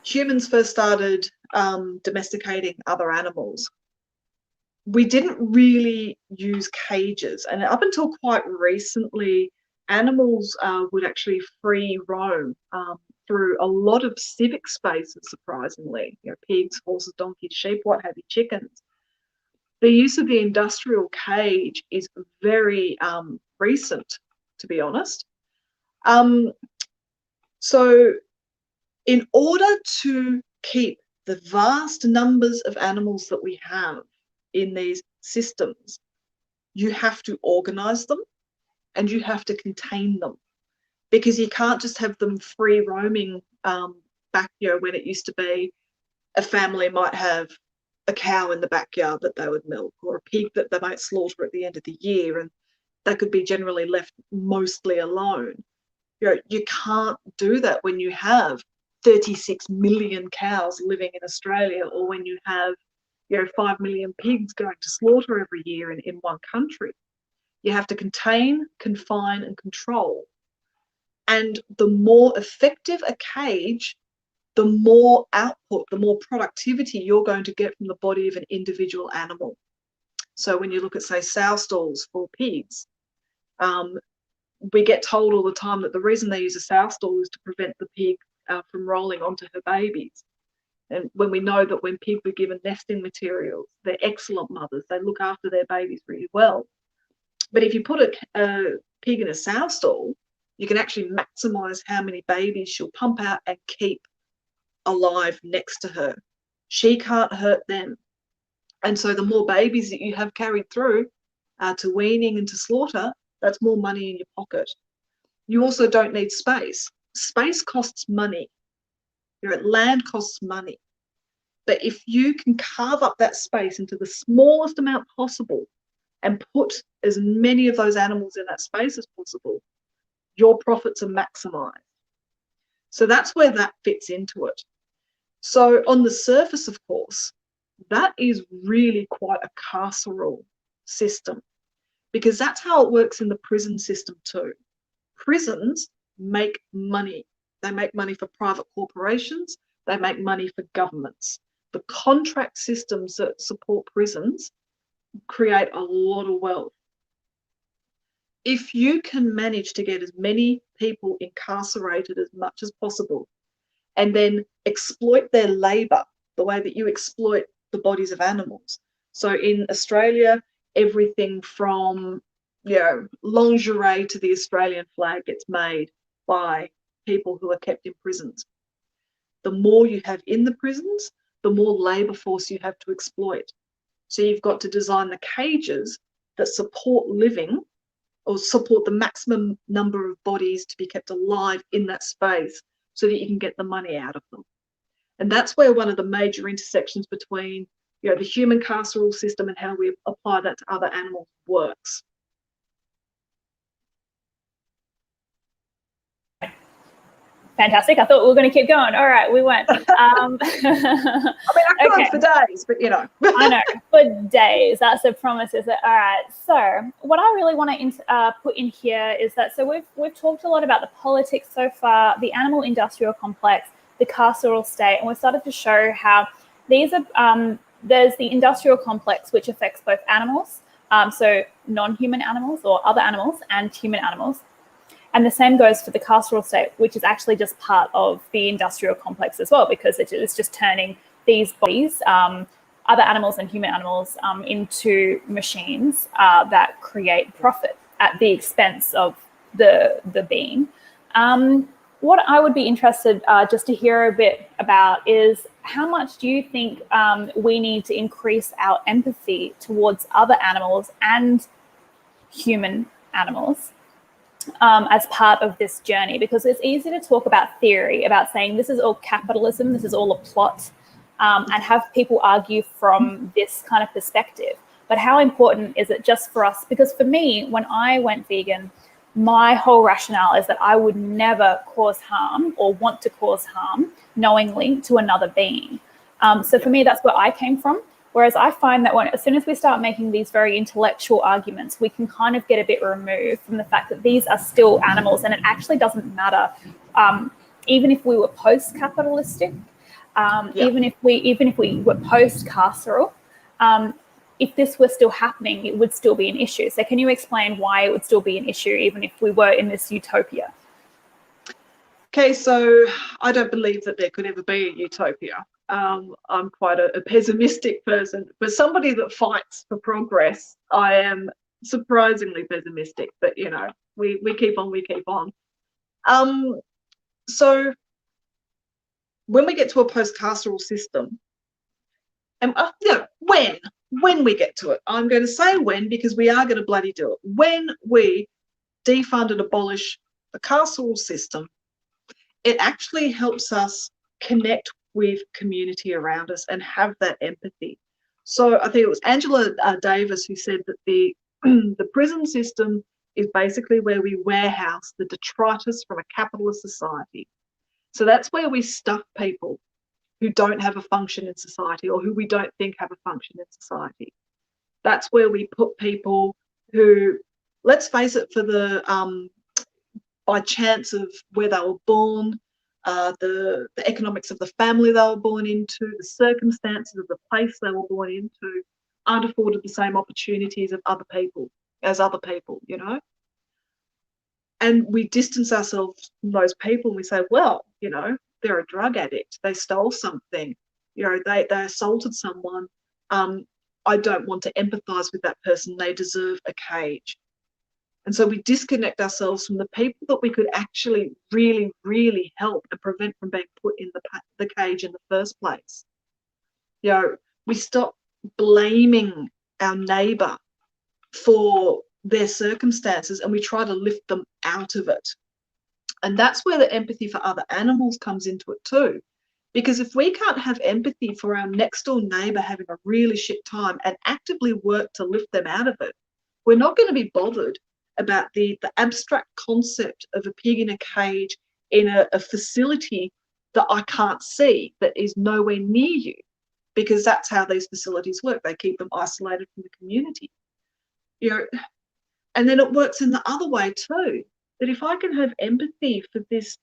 humans first started domesticating other animals, we didn't really use cages, and up until quite recently, animals would actually free roam through a lot of civic spaces, surprisingly. You know, pigs, horses, donkeys, sheep, what have you, chickens. The use of the industrial cage is very recent, to be honest. So in order to keep the vast numbers of animals that we have in these systems, you have to organize them and you have to contain them, because you can't just have them free roaming back, you know, when it used to be a family might have a cow in the backyard that they would milk, or a pig that they might slaughter at the end of the year, and they could be generally left mostly alone. You know, you can't do that when you have 36 million cows living in Australia, or when you have, you know, 5 million pigs going to slaughter every year in one country. You have to contain, confine, and control. And the more effective a cage, the more output, the more productivity you're going to get from the body of an individual animal. So when you look at, say, sow stalls for pigs, we get told all the time that the reason they use a sow stall is to prevent the pig from rolling onto her babies. And when we know that when pigs are given nesting materials, they're excellent mothers, they look after their babies really well. But if you put a pig in a sow stall, you can actually maximize how many babies she'll pump out and keep alive next to her. She can't hurt them. And so the more babies that you have carried through to weaning and to slaughter, that's more money in your pocket. You also don't need space. Space costs money. You know, land costs money. But if you can carve up that space into the smallest amount possible and put as many of those animals in that space as possible, your profits are maximized. So that's where that fits into it. So on the surface, of course, that is really quite a carceral system, because that's how it works in the prison system too. Prisons make money. They make money for private corporations. They make money for governments. The contract systems that support prisons create a lot of wealth. If you can manage to get as many people incarcerated as much as possible, and then exploit their labor the way that you exploit the bodies of animals. So in Australia, everything from, you know, lingerie to the Australian flag gets made by people who are kept in prisons. The more you have in the prisons, the more labor force you have to exploit. So you've got to design the cages that support living, or support the maximum number of bodies to be kept alive in that space, so that you can get the money out of them. And that's where one of the major intersections between, you know, the human carceral system and how we apply that to other animals works. Fantastic. I thought we were going to keep going. All right, we went. I mean, I could for days, but you know. I know, for days. That's a promise, is it? All right. So what I really want to put in here is that, so we've talked a lot about the politics so far, the animal industrial complex, the carceral state, and we've started to show how these are, there's the industrial complex, which affects both animals, so non-human animals or other animals, and human animals. And the same goes for the carceral state, which is actually just part of the industrial complex as well, because it's just turning these bodies, other animals and human animals, into machines that create profit at the expense of the being. What I would be interested just to hear a bit about is how much do you think we need to increase our empathy towards other animals and human animals as part of this journey? Because it's easy to talk about theory, about saying this is all capitalism, this is all a plot, and have people argue from this kind of perspective. But how important is it just for us? Because for me, when I went vegan, my whole rationale is that I would never cause harm or want to cause harm knowingly to another being. So for me, that's where I came from. Whereas I find that as soon as we start making these very intellectual arguments, we can kind of get a bit removed from the fact that these are still animals, and it actually doesn't matter. Even if we were post-capitalistic, even if we were post-carceral, if this were still happening, it would still be an issue. So can you explain why it would still be an issue even if we were in this utopia? Okay, so I don't believe that there could ever be a utopia. I'm quite a pessimistic person. For somebody that fights for progress, I am surprisingly pessimistic, but you know, we keep on, we keep on. So when we get to a post-carceral system, and you know, when we get to it, I'm going to say when, because we are going to bloody do it. When we defund and abolish the carceral system, it actually helps us connect with community around us and have that empathy. So I think it was Angela Davis who said that the prison system is basically where we warehouse the detritus from a capitalist society. So that's where we stuff people who don't have a function in society, or who we don't think have a function in society. That's where we put people who, let's face it, for the by chance of where they were born, the economics of the family they were born into, the circumstances of the place they were born into, aren't afforded the same opportunities of other people, you know. And we distance ourselves from those people and we say, well, you know, they're a drug addict, they stole something, you know, they assaulted someone. I don't want to empathize with that person, they deserve a cage. And so we disconnect ourselves from the people that we could actually really, really help and prevent from being put in the cage in the first place. You know, we stop blaming our neighbor for their circumstances and we try to lift them out of it. And that's where the empathy for other animals comes into it too. Because if we can't have empathy for our next door neighbor having a really shit time and actively work to lift them out of it, we're not going to be bothered about the abstract concept of a pig in a cage in a facility that I can't see, that is nowhere near you, because that's how these facilities work. They keep them isolated from the community. You know, and then it works in the other way too, that if I can have empathy for this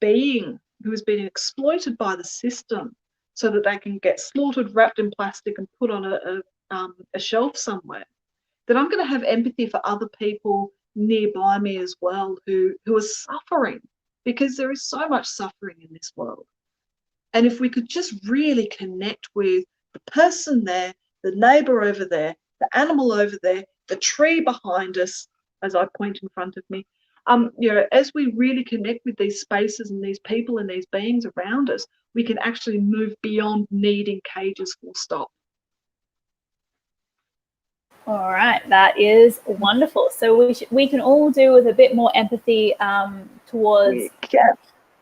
being who has been exploited by the system so that they can get slaughtered, wrapped in plastic and put on a shelf somewhere, then I'm going to have empathy for other people nearby me as well who are suffering, because there is so much suffering in this world. And if we could just really connect with the person there, the neighbor over there, the animal over there, the tree behind us, as I point in front of me, you know, as we really connect with these spaces and these people and these beings around us, we can actually move beyond needing cages, full stop. All right, that is wonderful. So we can all do with a bit more empathy towards.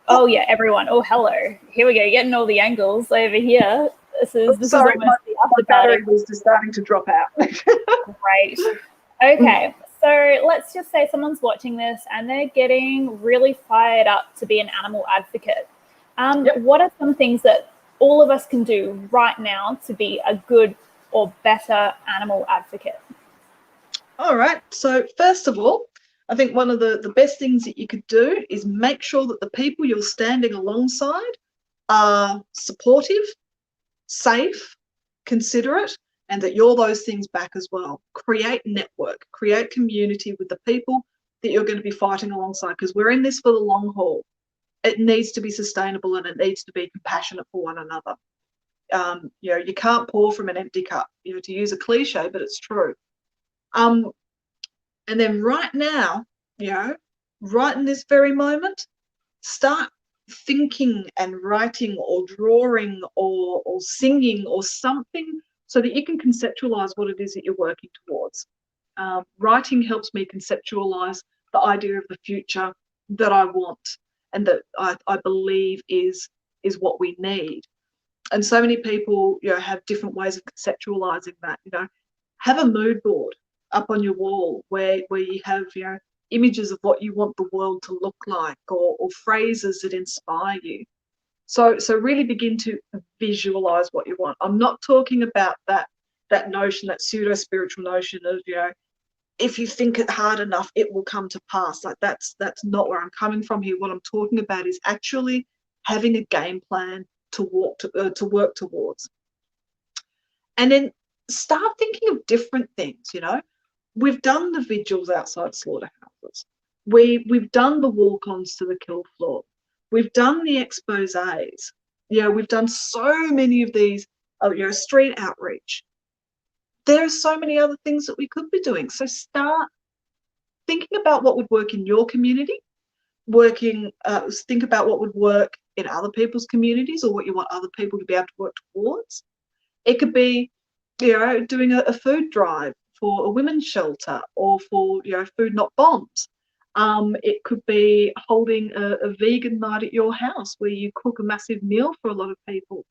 Oh yeah, everyone. Oh hello. Here we go. Getting all the angles over here. This is almost the after battery was just starting to drop out. Great. Okay, so let's just say someone's watching this and they're getting really fired up to be an animal advocate. What are some things that all of us can do right now to be a good or better animal advocate? All right. So first of all, I think one of the best things that you could do is make sure that the people you're standing alongside are supportive, safe, considerate, and that you're those things back as well. Create network, create community with the people that you're going to be fighting alongside, because we're in this for the long haul. It needs to be sustainable and it needs to be compassionate for one another. You know, you can't pour from an empty cup, you know, to use a cliche, but it's true. And then right now, you know, right in this very moment, start thinking and writing or drawing or singing or something so that you can conceptualize what it is that you're working towards. Writing helps me conceptualize the idea of the future that I want and that I believe is what we need. And so many people, have different ways of conceptualizing that. Have a mood board up on your wall where you have, images of what you want the world to look like, or phrases that inspire you. So really begin to visualize what you want. I'm not talking about that notion, that pseudo-spiritual notion of, if you think it hard enough, it will come to pass. Like that's not where I'm coming from here. What I'm talking about is actually having a game plan to work towards. And then start thinking of different things, We've done the vigils outside slaughterhouses. We've done the walk-ons to the kill floor. We've done the exposés. We've done so many of these, street outreach. There are so many other things that we could be doing. So start thinking about what would work in your community, think about what would work in other people's communities or what you want other people to be able to work towards. It could be, doing a food drive for a women's shelter, or for, Food Not Bombs. It could be holding a vegan night at your house where you cook a massive meal for a lot of people.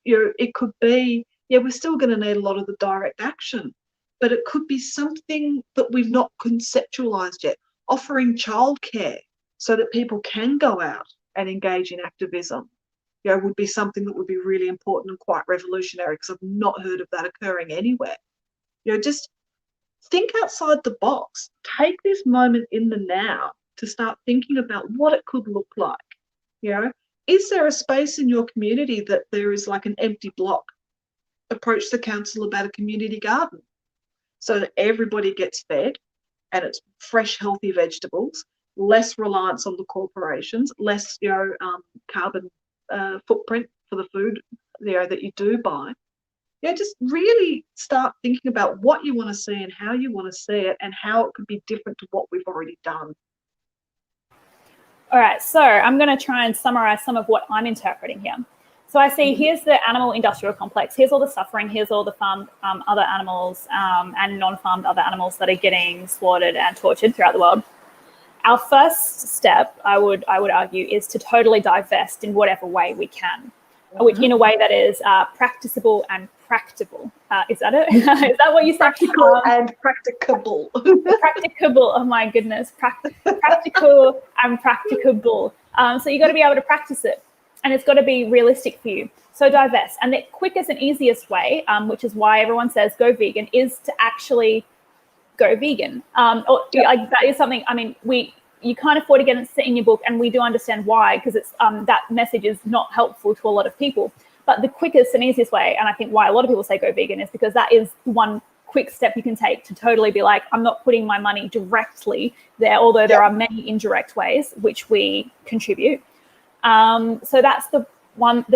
It could be, we're still going to need a lot of the direct action, but it could be something that we've not conceptualized yet. Offering childcare so that people can go out and engage in activism, would be something that would be really important and quite revolutionary, because I've not heard of that occurring anywhere. Just think outside the box. Take this moment in the now to start thinking about what it could look like. Is there a space in your community that there is like an empty block? Approach the council about a community garden so that everybody gets fed and it's fresh, healthy vegetables, less reliance on the corporations, less carbon footprint for the food that you do buy. Just really start thinking about what you want to see and how you want to see it, and how it could be different to what we've already done. All right, so I'm going to try and summarize some of what I'm interpreting here. So I see here's the animal industrial complex. Here's all the suffering. Here's all the farmed other animals and non-farmed other animals that are getting slaughtered and tortured throughout the world. Our first step, I would argue, is to totally divest in whatever way we can, which in a way that is practicable and practicable. Is that it? Is that what you said? Practical and practicable. Practicable. Oh my goodness. Practical and practicable. So you got to be able to practice it, and it's got to be realistic for you. So divest. And the quickest and easiest way, which is why everyone says go vegan, is to actually go vegan. Like that is something, I mean, you can't afford to get it in your book, and we do understand why, because it's that message is not helpful to a lot of people. But the quickest and easiest way, and I think why a lot of people say go vegan, is because that is one quick step you can take to totally be like, I'm not putting my money directly there, although there are many indirect ways which we contribute. So that's the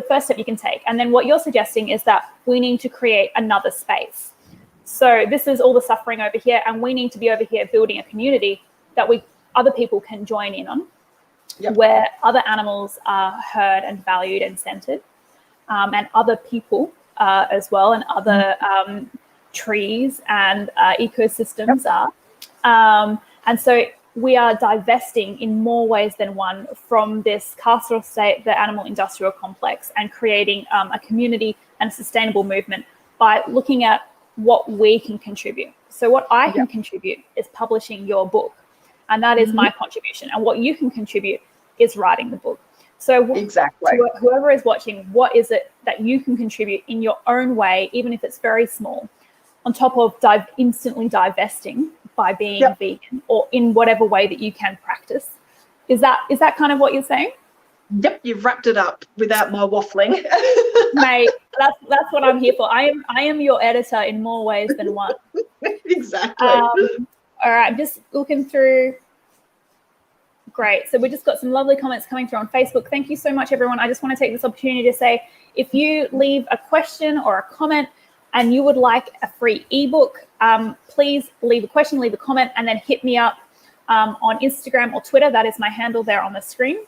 first step you can take. And then what you're suggesting is that we need to create another space. So this is all the suffering over here, and we need to be over here building a community that other people can join in on, where other animals are heard and valued and centered, and other people as well, and other trees and ecosystems are. And so we are divesting in more ways than one from this carceral state, the animal industrial complex, and creating a community and a sustainable movement by looking at what we can contribute. So what I can contribute is publishing your book, and that is my contribution. And what you can contribute is writing the book. So exactly, to whoever is watching, what is it that you can contribute in your own way, even if it's very small, on top of instantly divesting by being vegan, or in whatever way that you can practice? Is that kind of what you're saying? Yep, you've wrapped it up without my waffling. Mate, that's what I'm here for. I am your editor in more ways than one. Exactly. All right, I'm just looking through. Great. So we just got some lovely comments coming through on Facebook. Thank you so much, everyone. I just want to take this opportunity to say, if you leave a question or a comment and you would like a free ebook, please leave a question, leave a comment, and then hit me up on Instagram or Twitter. That is my handle there on the screen.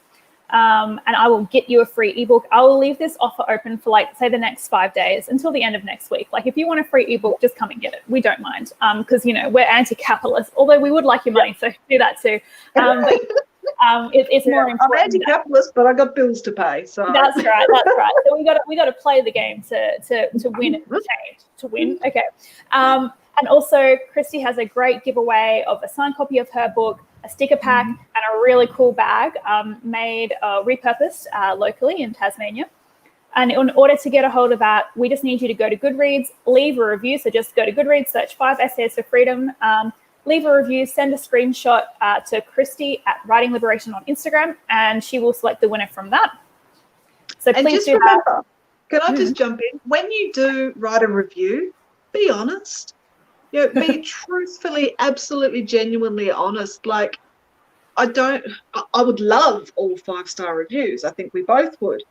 And I will get you a free ebook. I will leave this offer open for, like, say, the next 5 days until the end of next week. Like, if you want a free ebook, just come and get it. We don't mind, because, you know, we're anti-capitalist, although we would like your money, so do that too. But it's more important. I'm anti-capitalist, but I got bills to pay. So that's right. So we got to play the game to win change, to win. Okay. And also, Kristy has a great giveaway of a signed copy of her book, a sticker pack, and a really cool bag made, repurposed locally in Tasmania. And in order to get a hold of that, we just need you to go to Goodreads, leave a review. So just go to Goodreads, search 5 Essays for Freedom, leave a review, send a screenshot to Kristy at Writing Liberation on Instagram, and she will select the winner from that. So and please just do remember, that. can I just jump in? When you do write a review, be honest. You know, be truthfully, absolutely, genuinely honest. Like, I would love all 5-star reviews. I think we both would.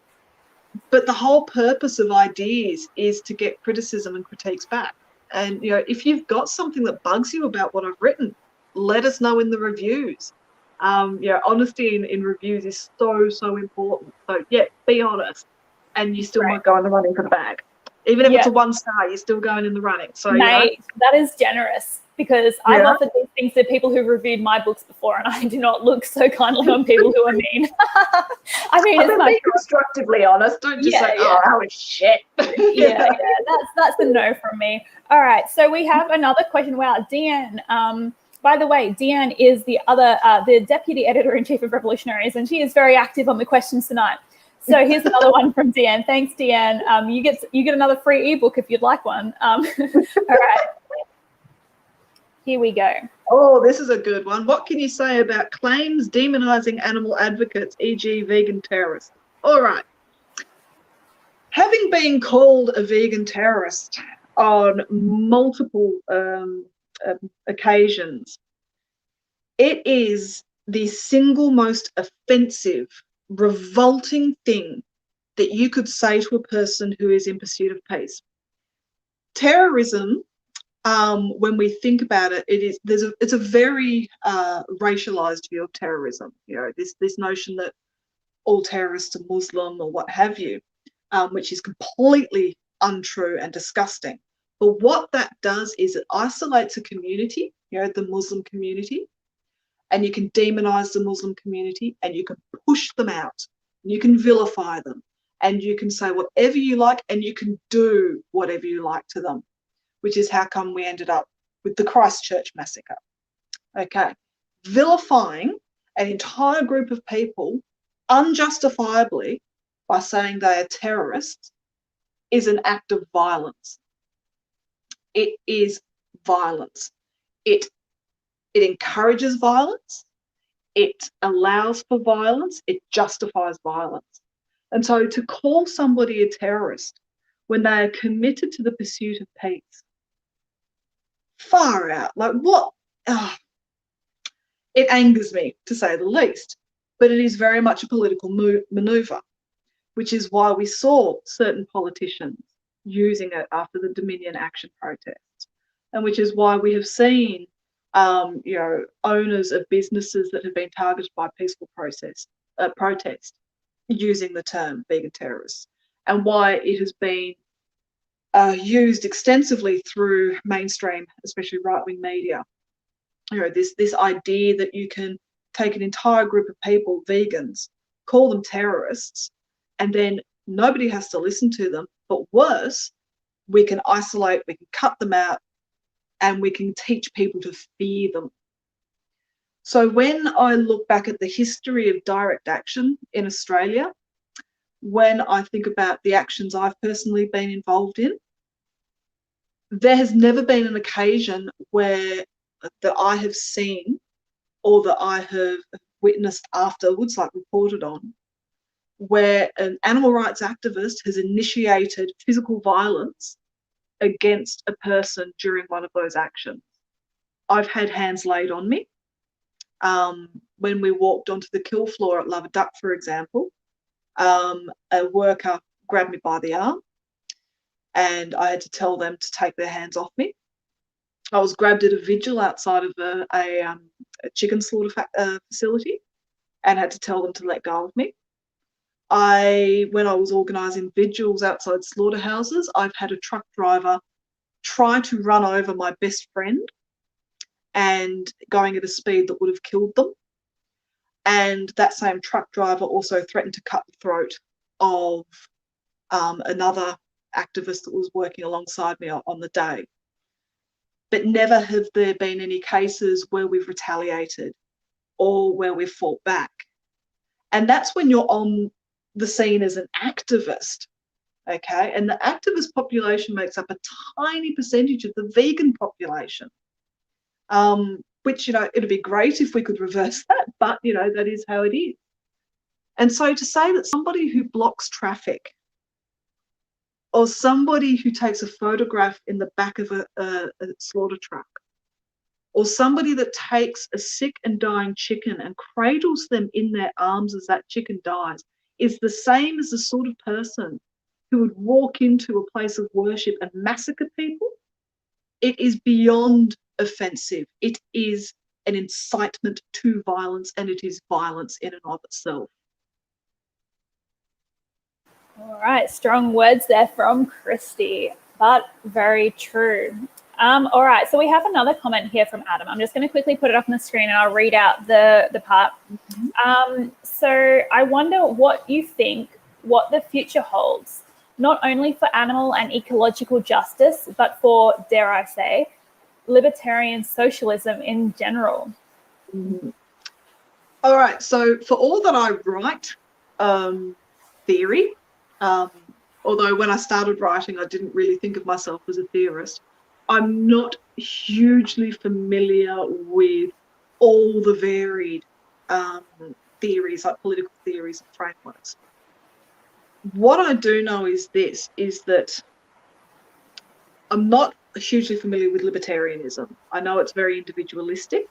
But the whole purpose of ideas is to get criticism and critiques back. And, you know, if you've got something that bugs you about what I've written, let us know in the reviews. You know, honesty in reviews is so important. So, yeah, be honest. And you still might go in the running for the bag. Even if it's a 1-star, you're still going in the running. So, mate, that is generous, because I've offered these things to people who reviewed my books before, and I do not look so kindly on people who are mean. I mean, it's be constructively honest. Don't just say, "Oh, holy shit." That's a no from me. All right, so we have another question. Wow, Deanne. By the way, Deanne is the deputy editor-in-chief of Revolutionaries, and she is very active on the questions tonight. So here's another one from Deanne. Thanks, Deanne. You get another free ebook if you'd like one. All right. Here we go. Oh, this is a good one. What can you say about claims demonizing animal advocates, e.g. vegan terrorists? All right. Having been called a vegan terrorist on multiple occasions, it is the single most offensive, revolting thing that you could say to a person who is in pursuit of peace. Terrorism, when we think about it, it's a very racialized view of terrorism. You know, this notion that all terrorists are Muslim or what have you, which is completely untrue and disgusting. But what that does is it isolates a community, you know, the Muslim community, and you can demonize the Muslim community, and you can push them out, and you can vilify them, and you can say whatever you like, and you can do whatever you like to them, which is how come we ended up with the Christchurch massacre. Okay, vilifying an entire group of people unjustifiably by saying they are terrorists is an act of violence. It is violence. It encourages violence. It allows for violence. It justifies violence. And so to call somebody a terrorist when they are committed to the pursuit of peace, far out, like what? It angers me, to say the least. But it is very much a political maneuver, which is why we saw certain politicians using it after the Dominion Action protests, and which is why we have seen you know, owners of businesses that have been targeted by peaceful protest using the term vegan terrorists, and why it has been used extensively through mainstream, especially right-wing media. You know, this idea that you can take an entire group of people, vegans, call them terrorists, and then nobody has to listen to them. But worse, we can isolate, we can cut them out, and we can teach people to fear them. So when I look back at the history of direct action in Australia, when I think about the actions I've personally been involved in, there has never been an occasion where that I have seen or that I have witnessed afterwards, like reported on, where an animal rights activist has initiated physical violence against a person during one of those actions. I've had hands laid on me. When we walked onto the kill floor at Love a Duck, for example, a worker grabbed me by the arm, and I had to tell them to take their hands off me. I was grabbed at a vigil outside of a chicken slaughter facility and had to tell them to let go of me. When I was organising vigils outside slaughterhouses, I've had a truck driver try to run over my best friend and going at a speed that would have killed them. And that same truck driver also threatened to cut the throat of another activist that was working alongside me on the day. But never have there been any cases where we've retaliated or where we've fought back. And that's when you're on the scene as an activist, okay? And the activist population makes up a tiny percentage of the vegan population, which, you know, it'd be great if we could reverse that, but, you know, that is how it is. And so to say that somebody who blocks traffic or somebody who takes a photograph in the back of a slaughter truck, or somebody that takes a sick and dying chicken and cradles them in their arms as that chicken dies, is the same as the sort of person who would walk into a place of worship and massacre people, it is beyond offensive. It is an incitement to violence, and it is violence in and of itself. All right, strong words there from Kristy, but very true. All right, so we have another comment here from Adam. I'm just going to quickly put it up on the screen and I'll read out the part. So I wonder what you think, what the future holds, not only for animal and ecological justice, but for, dare I say, libertarian socialism in general. All right, so for all that I write theory, although when I started writing, I didn't really think of myself as a theorist, I'm not hugely familiar with all the varied theories, like political theories and frameworks. What I do know is this, is that I'm not hugely familiar with libertarianism. I know it's very individualistic.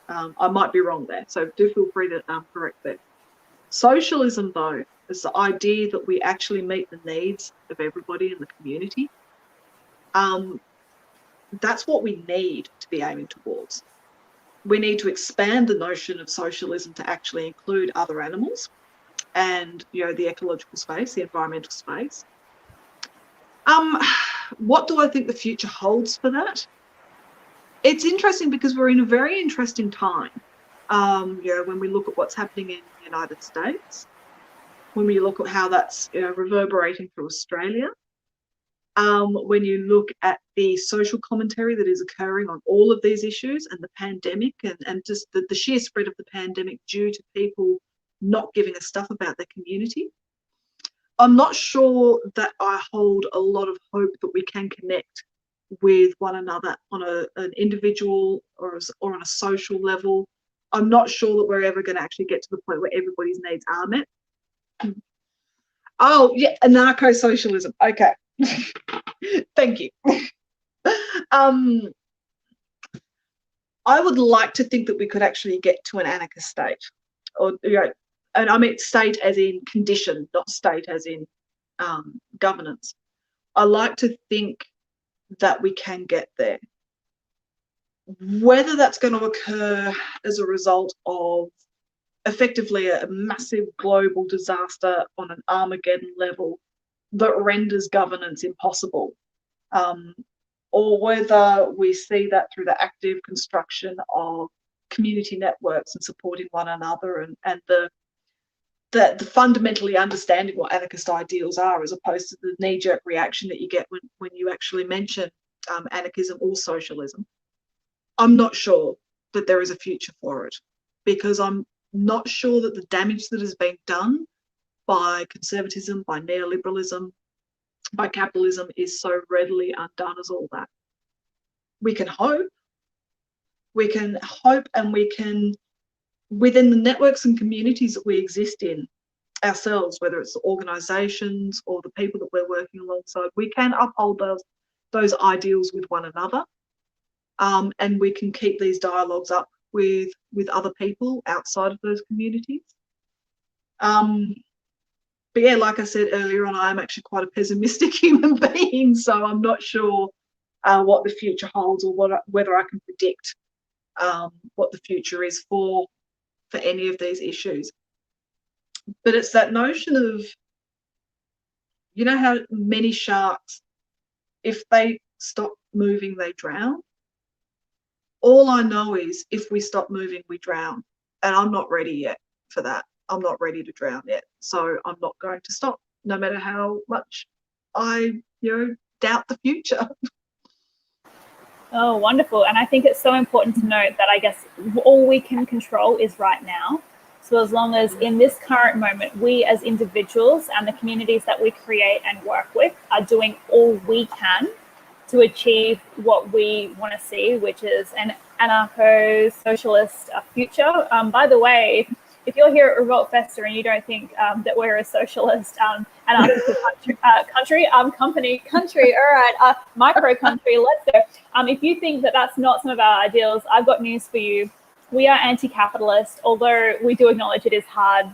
I might be wrong there, so do feel free to correct that. Socialism, though, is the idea that we actually meet the needs of everybody in the community. That's what we need to be aiming towards. We need to expand the notion of socialism to actually include other animals and, you know, the ecological space, the environmental space. What do I think the future holds for that? It's interesting because we're in a very interesting time. You know, when we look at what's happening in the United States, when we look at how that's, you know, reverberating through Australia, when you look at the social commentary that is occurring on all of these issues and the pandemic and just the sheer spread of the pandemic due to people not giving a stuff about their community, I'm not sure that I hold a lot of hope that we can connect with one another on an individual or on a social level. I'm not sure that we're ever going to actually get to the point where everybody's needs are met. Oh, yeah, anarcho-socialism. Okay. Thank you. I would like to think that we could actually get to an anarchist state, or, you know, and I mean state as in condition, not state as in governance. I like to think that we can get there. Whether that's going to occur as a result of effectively a massive global disaster on an Armageddon level that renders governance impossible, or whether we see that through the active construction of community networks and supporting one another and the fundamentally understanding what anarchist ideals are, as opposed to the knee-jerk reaction that you get when you actually mention anarchism or socialism. I'm not sure that there is a future for it, because I'm not sure that the damage that has been done by conservatism, by neoliberalism, by capitalism is so readily undone as all that. We can hope. We can hope, and we can, within the networks and communities that we exist in ourselves, whether it's the organisations or the people that we're working alongside, we can uphold those ideals with one another, and we can keep these dialogues up with other people outside of those communities. But yeah, like I said earlier on, I am actually quite a pessimistic human being, so I'm not sure what the future holds, or whether I can predict what the future is for any of these issues. But it's that notion of, you know how many sharks, if they stop moving, they drown? All I know is if we stop moving, we drown. And I'm not ready yet for that. I'm not ready to drown yet. So I'm not going to stop, no matter how much I, doubt the future. Oh, wonderful. And I think it's so important to note that I guess all we can control is right now. So as long as in this current moment, we as individuals and the communities that we create and work with are doing all we can to achieve what we want to see, which is an anarcho-socialist future. By the way, if you're here at Revolt FESTA and you don't think that we're a socialist anarchical country, all right, micro country, let's go. If you think that that's not some of our ideals, I've got news for you. We are anti-capitalist, although we do acknowledge it is hard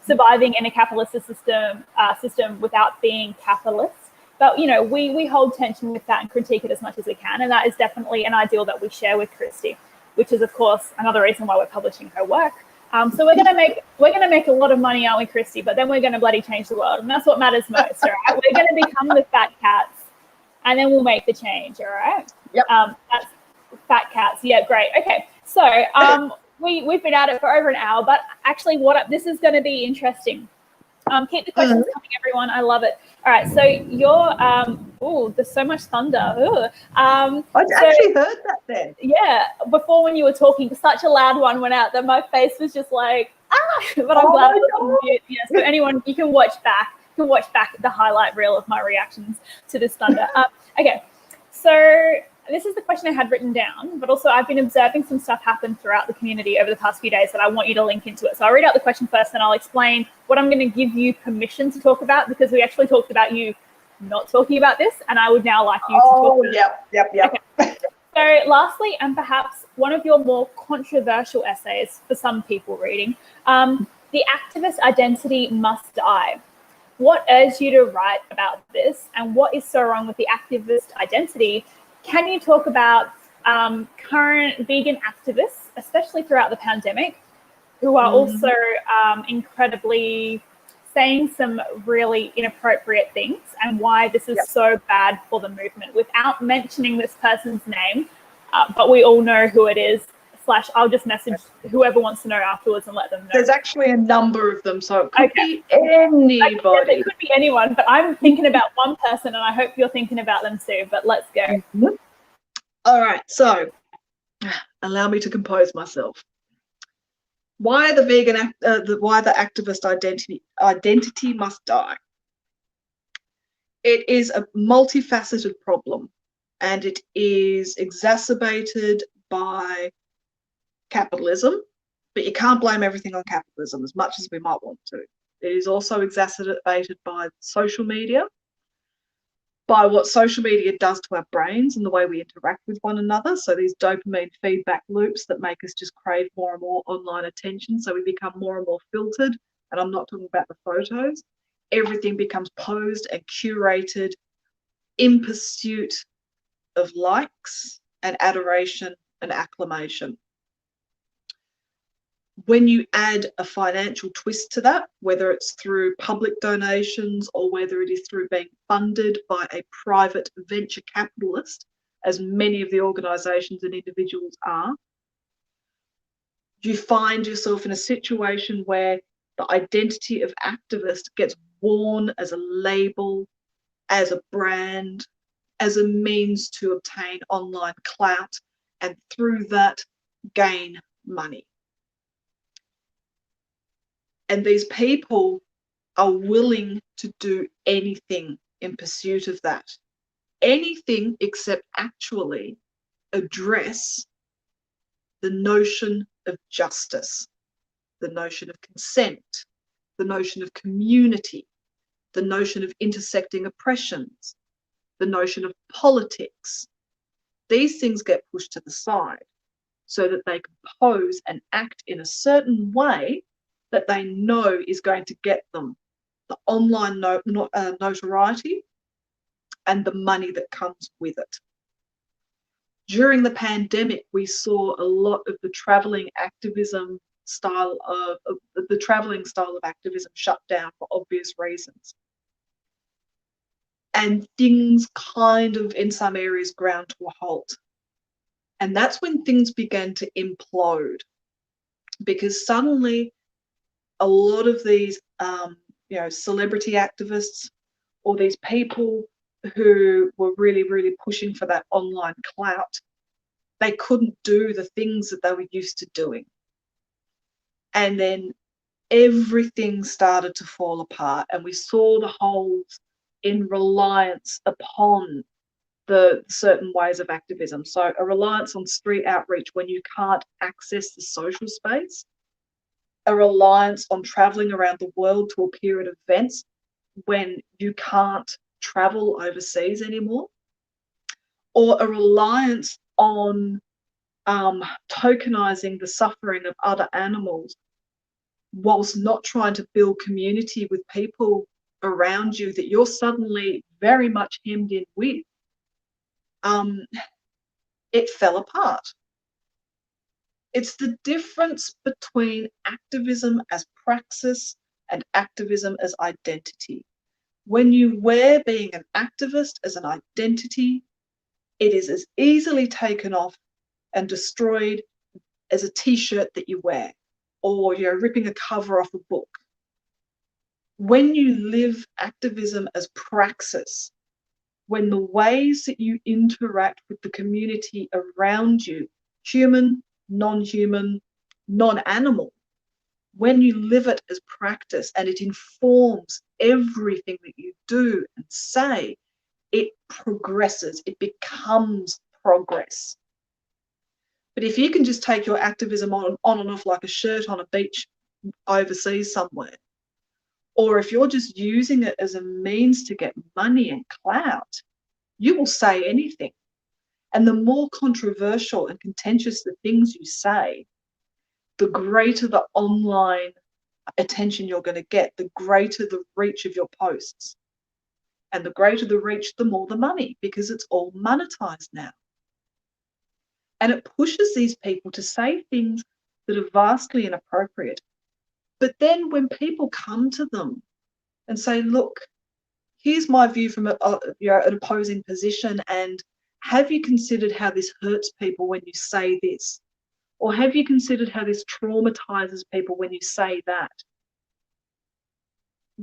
surviving in a capitalist system without being capitalist. But, we hold tension with that and critique it as much as we can. And that is definitely an ideal that we share with Kristy, which is, of course, another reason why we're publishing her work. So we're gonna make a lot of money, aren't we, Kristy? But then we're gonna bloody change the world, and that's what matters most. All right, we're gonna become the fat cats, and then we'll make the change. All right. Yep. That's fat cats. Yeah, great. Okay. So we've been at it for over an hour, but actually, this is going to be interesting. Keep the questions coming, everyone. I love it. All right. So you're there's so much thunder. I actually heard that then. Yeah. Before, when you were talking, such a loud one went out that my face was just like, but I'm glad I was on mute. Yeah. So anyone, you can watch back the highlight reel of my reactions to this thunder. Okay. So this is the question I had written down, but also I've been observing some stuff happen throughout the community over the past few days that I want you to link into it. So I'll read out the question first, then I'll explain what I'm going to give you permission to talk about, because we actually talked about you not talking about this, and I would now like you to talk about it. Yep. Okay. So lastly, and perhaps one of your more controversial essays for some people reading, The Activist Identity Must Die. What urged you to write about this, and what is so wrong with the activist identity? Can you talk about current vegan activists, especially throughout the pandemic, who are also incredibly saying some really inappropriate things, and why this is so bad for the movement, without mentioning this person's name, but we all know who it is, / I'll just message whoever wants to know afterwards and let them know. There's actually a number of them, so it could be anybody. It could be anyone, but I'm thinking about one person, and I hope you're thinking about them too, but let's go. All right, so allow me to compose myself. Why the activist identity must die? It is a multifaceted problem, and it is exacerbated by capitalism, but you can't blame everything on capitalism as much as we might want to. It is also exacerbated by social media, by what social media does to our brains and the way we interact with one another. So these dopamine feedback loops that make us just crave more and more online attention. So we become more and more filtered. And I'm not talking about the photos. Everything becomes posed and curated in pursuit of likes and adoration and acclamation. When you add a financial twist to that, whether it's through public donations or whether it is through being funded by a private venture capitalist, as many of the organisations and individuals are, you find yourself in a situation where the identity of activist gets worn as a label, as a brand, as a means to obtain online clout, and through that gain money. And these people are willing to do anything in pursuit of that. Anything except actually address the notion of justice, the notion of consent, the notion of community, the notion of intersecting oppressions, the notion of politics. These things get pushed to the side so that they can pose and act in a certain way that they know is going to get them the online notoriety and the money that comes with it. During the pandemic, we saw a lot of the traveling style of activism shut down for obvious reasons. And things kind of, in some areas, ground to a halt. And that's when things began to implode, because suddenly a lot of these, celebrity activists, or these people who were really, really pushing for that online clout, they couldn't do the things that they were used to doing. And then everything started to fall apart, and we saw the holes in reliance upon the certain ways of activism. So a reliance on street outreach when you can't access the social space, a reliance on traveling around the world to appear at events when you can't travel overseas anymore, or a reliance on tokenizing the suffering of other animals whilst not trying to build community with people around you that you're suddenly very much hemmed in with. It fell apart. It's the difference between activism as praxis and activism as identity. When you wear being an activist as an identity, it is as easily taken off and destroyed as a t-shirt that you wear, or you're ripping a cover off a book. When you live activism as praxis, when the ways that you interact with the community around you, human, non-human, non-animal, when you live it as practice and it informs everything that you do and say, it progresses, it becomes progress. But if you can just take your activism on and off like a shirt on a beach overseas somewhere, or if you're just using it as a means to get money and clout, you will say anything. And the more controversial and contentious the things you say, the greater the online attention you're going to get, the greater the reach of your posts. And the greater the reach, the more the money, because it's all monetized now. And it pushes these people to say things that are vastly inappropriate. But then when people come to them and say, look, here's my view from an opposing position, and have you considered how this hurts people when you say this? Or have you considered how this traumatizes people when you say that?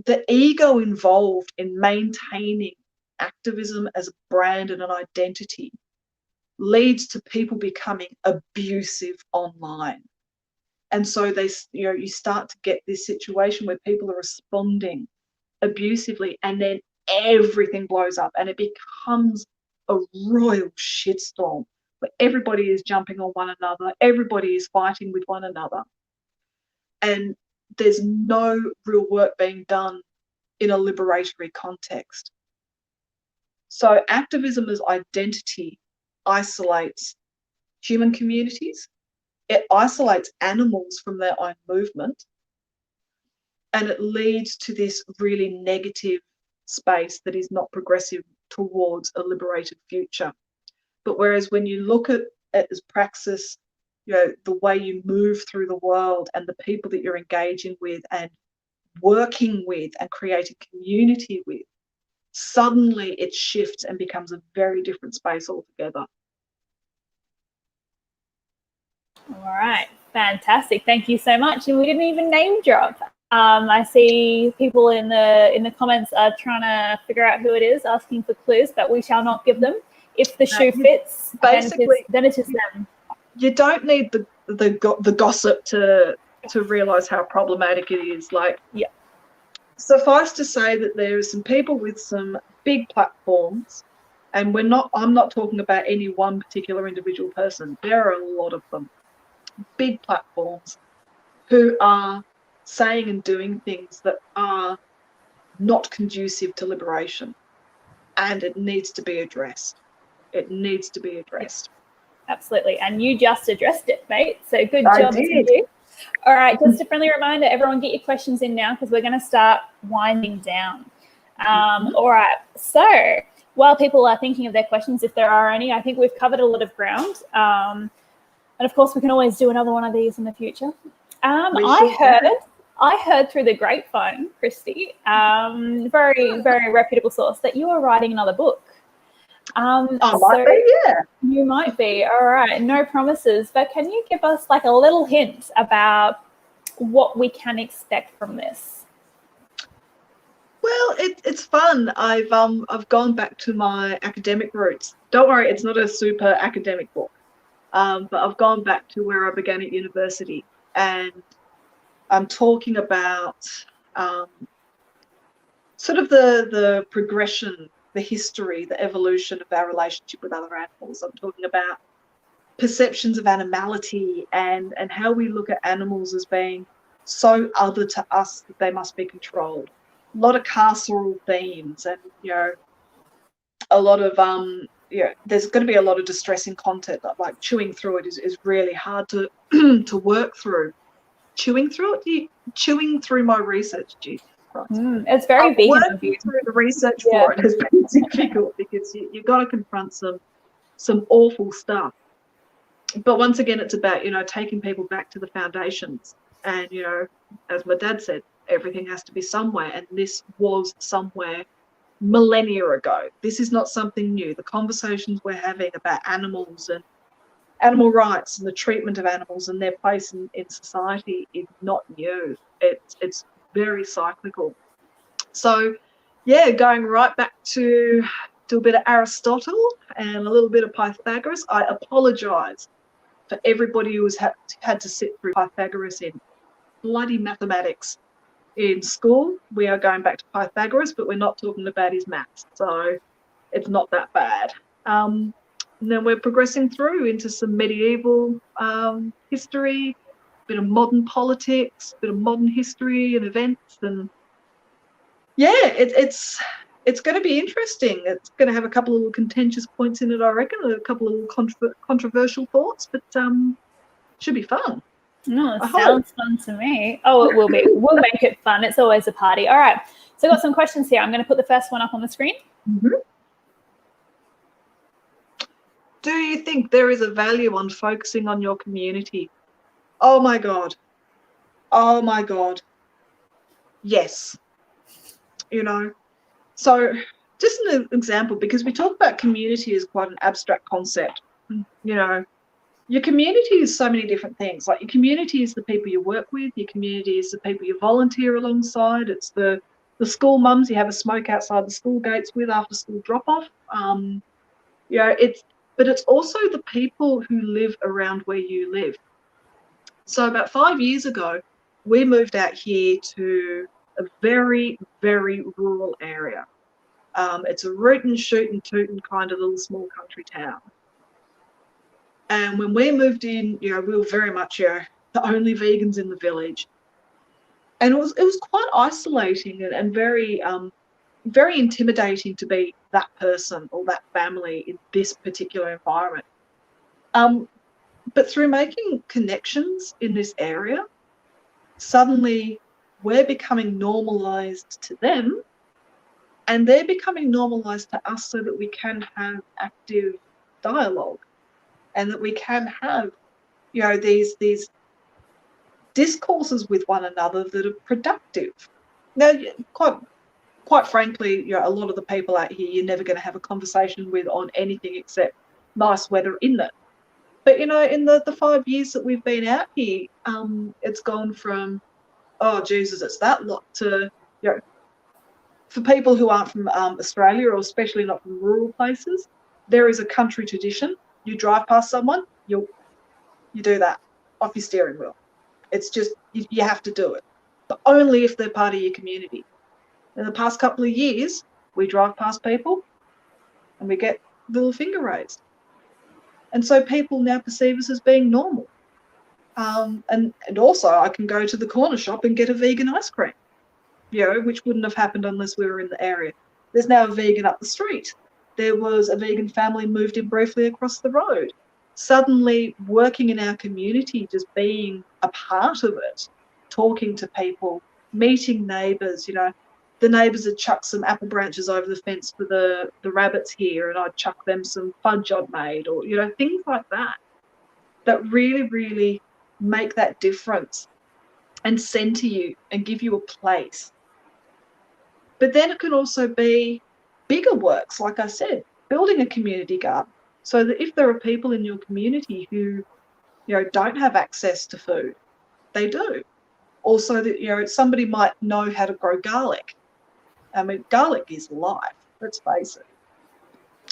The ego involved in maintaining activism as a brand and an identity leads to people becoming abusive online. And so you start to get this situation where people are responding abusively, and then everything blows up and it becomes a royal shitstorm where everybody is jumping on one another, everybody is fighting with one another, and there's no real work being done in a liberatory context. So activism as identity isolates human communities, it isolates animals from their own movement, and it leads to this really negative space that is not progressive towards a liberated future. But whereas when you look at it as praxis, the way you move through the world and the people that you're engaging with and working with and creating community with, suddenly it shifts and becomes a very different space altogether. All right, fantastic. Thank you so much. And we didn't even name drop. I see people in the comments are trying to figure out who it is, asking for clues, but we shall not give them. If the shoe fits, basically, then it is them. You don't need the gossip to realise how problematic it is. Like, yeah. Suffice to say that there are some people with some big platforms, and I'm not talking about any one particular individual person. There are a lot of them, big platforms, who are saying and doing things that are not conducive to liberation, and it needs to be addressed. It needs to be addressed. Absolutely. And you just addressed it, mate. So good job to you. All right, just a friendly reminder, everyone get your questions in now because we're going to start winding down. All right, so while people are thinking of their questions, if there are any, I think we've covered a lot of ground. And of course, we can always do another one of these in the future. I heard through the grapevine, Kristy, very, very reputable source, that you are writing another book. Might be, yeah. You might be. All right. No promises, but can you give us like a little hint about what we can expect from this? Well, it's fun. I've gone back to my academic roots. Don't worry, it's not a super academic book, but I've gone back to where I began at university, and I'm talking about sort of the progression, the history, the evolution of our relationship with other animals. I'm talking about perceptions of animality and how we look at animals as being so other to us that they must be controlled. A lot of carceral themes, and a lot of there's going to be a lot of distressing content. Like chewing through it is really hard to to work through. Chewing through my research, Jesus Christ. It's very vegan of you. Through the research for it has been difficult, because you've got to confront some awful stuff. But once again, it's about taking people back to the foundations, and as my dad said, everything has to be somewhere, and this was somewhere millennia ago. This is not something new. The conversations we're having about animals and animal rights and the treatment of animals and their place in society is not new. It's very cyclical. So yeah, going right back to a bit of Aristotle and a little bit of Pythagoras. I apologize for everybody who has had to sit through Pythagoras in bloody mathematics in school. We are going back to Pythagoras, but we're not talking about his maths, so it's not that bad. And then we're progressing through into some medieval history, a bit of modern politics, a bit of modern history and events, and yeah, it's going to be interesting. It's going to have a couple of little contentious points in it, I reckon, a couple of little controversial thoughts, but should be fun. No, it sounds fun to me. Oh, it will be. We'll make it fun. It's always a party. All right. So I've got some questions here. I'm going to put the first one up on the screen. Mm-hmm. Do you think there is a value on focusing on your community? Oh my God. Oh my God. Yes. So just an example, because we talk about community as quite an abstract concept. Your community is so many different things. Like, your community is the people you work with. Your community is the people you volunteer alongside. It's the school mums you have a smoke outside the school gates with after school drop off. But it's also the people who live around where you live. So about 5 years ago, we moved out here to a very, very rural area. It's a root and shoot and tootin' kind of little small country town. And when we moved in, we were very much the only vegans in the village. And it was quite isolating and very very intimidating to be that person or that family in this particular environment. But through making connections in this area, suddenly we're becoming normalized to them, and they're becoming normalized to us, so that we can have active dialogue, and that we can have, these discourses with one another that are productive. Now, quite frankly, a lot of the people out here, you're never going to have a conversation with on anything except nice weather in it. But, in the 5 years that we've been out here, it's gone from, oh, Jesus, it's that lot, to, for people who aren't from Australia, or especially not from rural places, there is a country tradition. You drive past someone, you do that off your steering wheel. It's just, you have to do it, but only if they're part of your community. In the past couple of years, we drive past people and we get little finger raised. And so people now perceive us as being normal. And also, I can go to the corner shop and get a vegan ice cream, which wouldn't have happened unless we were in the area. There's now a vegan up the street. There was a vegan family moved in briefly across the road. Suddenly, working in our community, just being a part of it, talking to people, meeting neighbours, the neighbours had chucked some apple branches over the fence for the rabbits here, and I'd chuck them some fudge I'd made, or, you know, things like that, that really, really make that difference and centre you and give you a place. But then it can also be bigger works, like I said, building a community garden, so that if there are people in your community who, you know, don't have access to food, they do. Also, that, you know, somebody might know how to grow garlic. I mean, garlic is life, let's face it.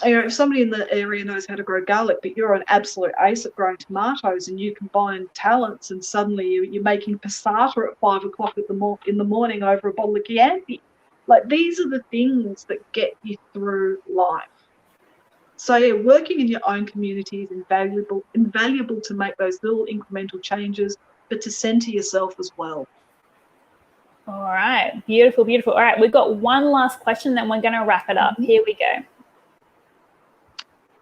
You know, if somebody in the area knows how to grow garlic, but you're an absolute ace at growing tomatoes, and you combine talents, and suddenly you're making passata at 5 o'clock in the morning over a bottle of Chianti. Like, these are the things that get you through life. So yeah, working in your own community is invaluable to make those little incremental changes, but to centre yourself as well. All right, beautiful, beautiful. All right, we've got one last question, then we're going to wrap it up. Here we go.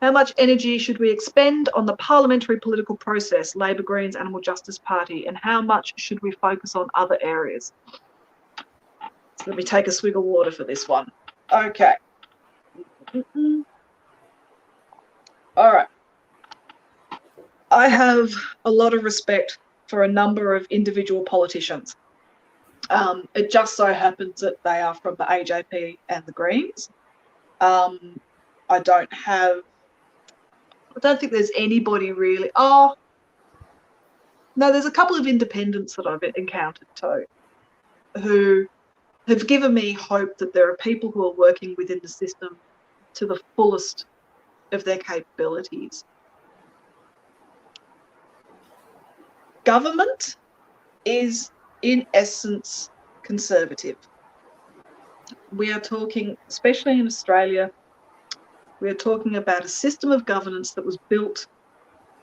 How much energy should we expend on the parliamentary political process, Labor, Greens, Animal Justice Party, and how much should we focus on other areas? So let me take a swig of water for this one. Okay. All right. I have a lot of respect for a number of individual politicians. It just so happens that they are from the AJP and the Greens. I don't think there's anybody really. Oh, no, there's a couple of independents that I've encountered too, who have given me hope that there are people who are working within the system to the fullest of their capabilities. Government is, in essence, conservative. We are talking, especially in Australia, we are talking about a system of governance that was built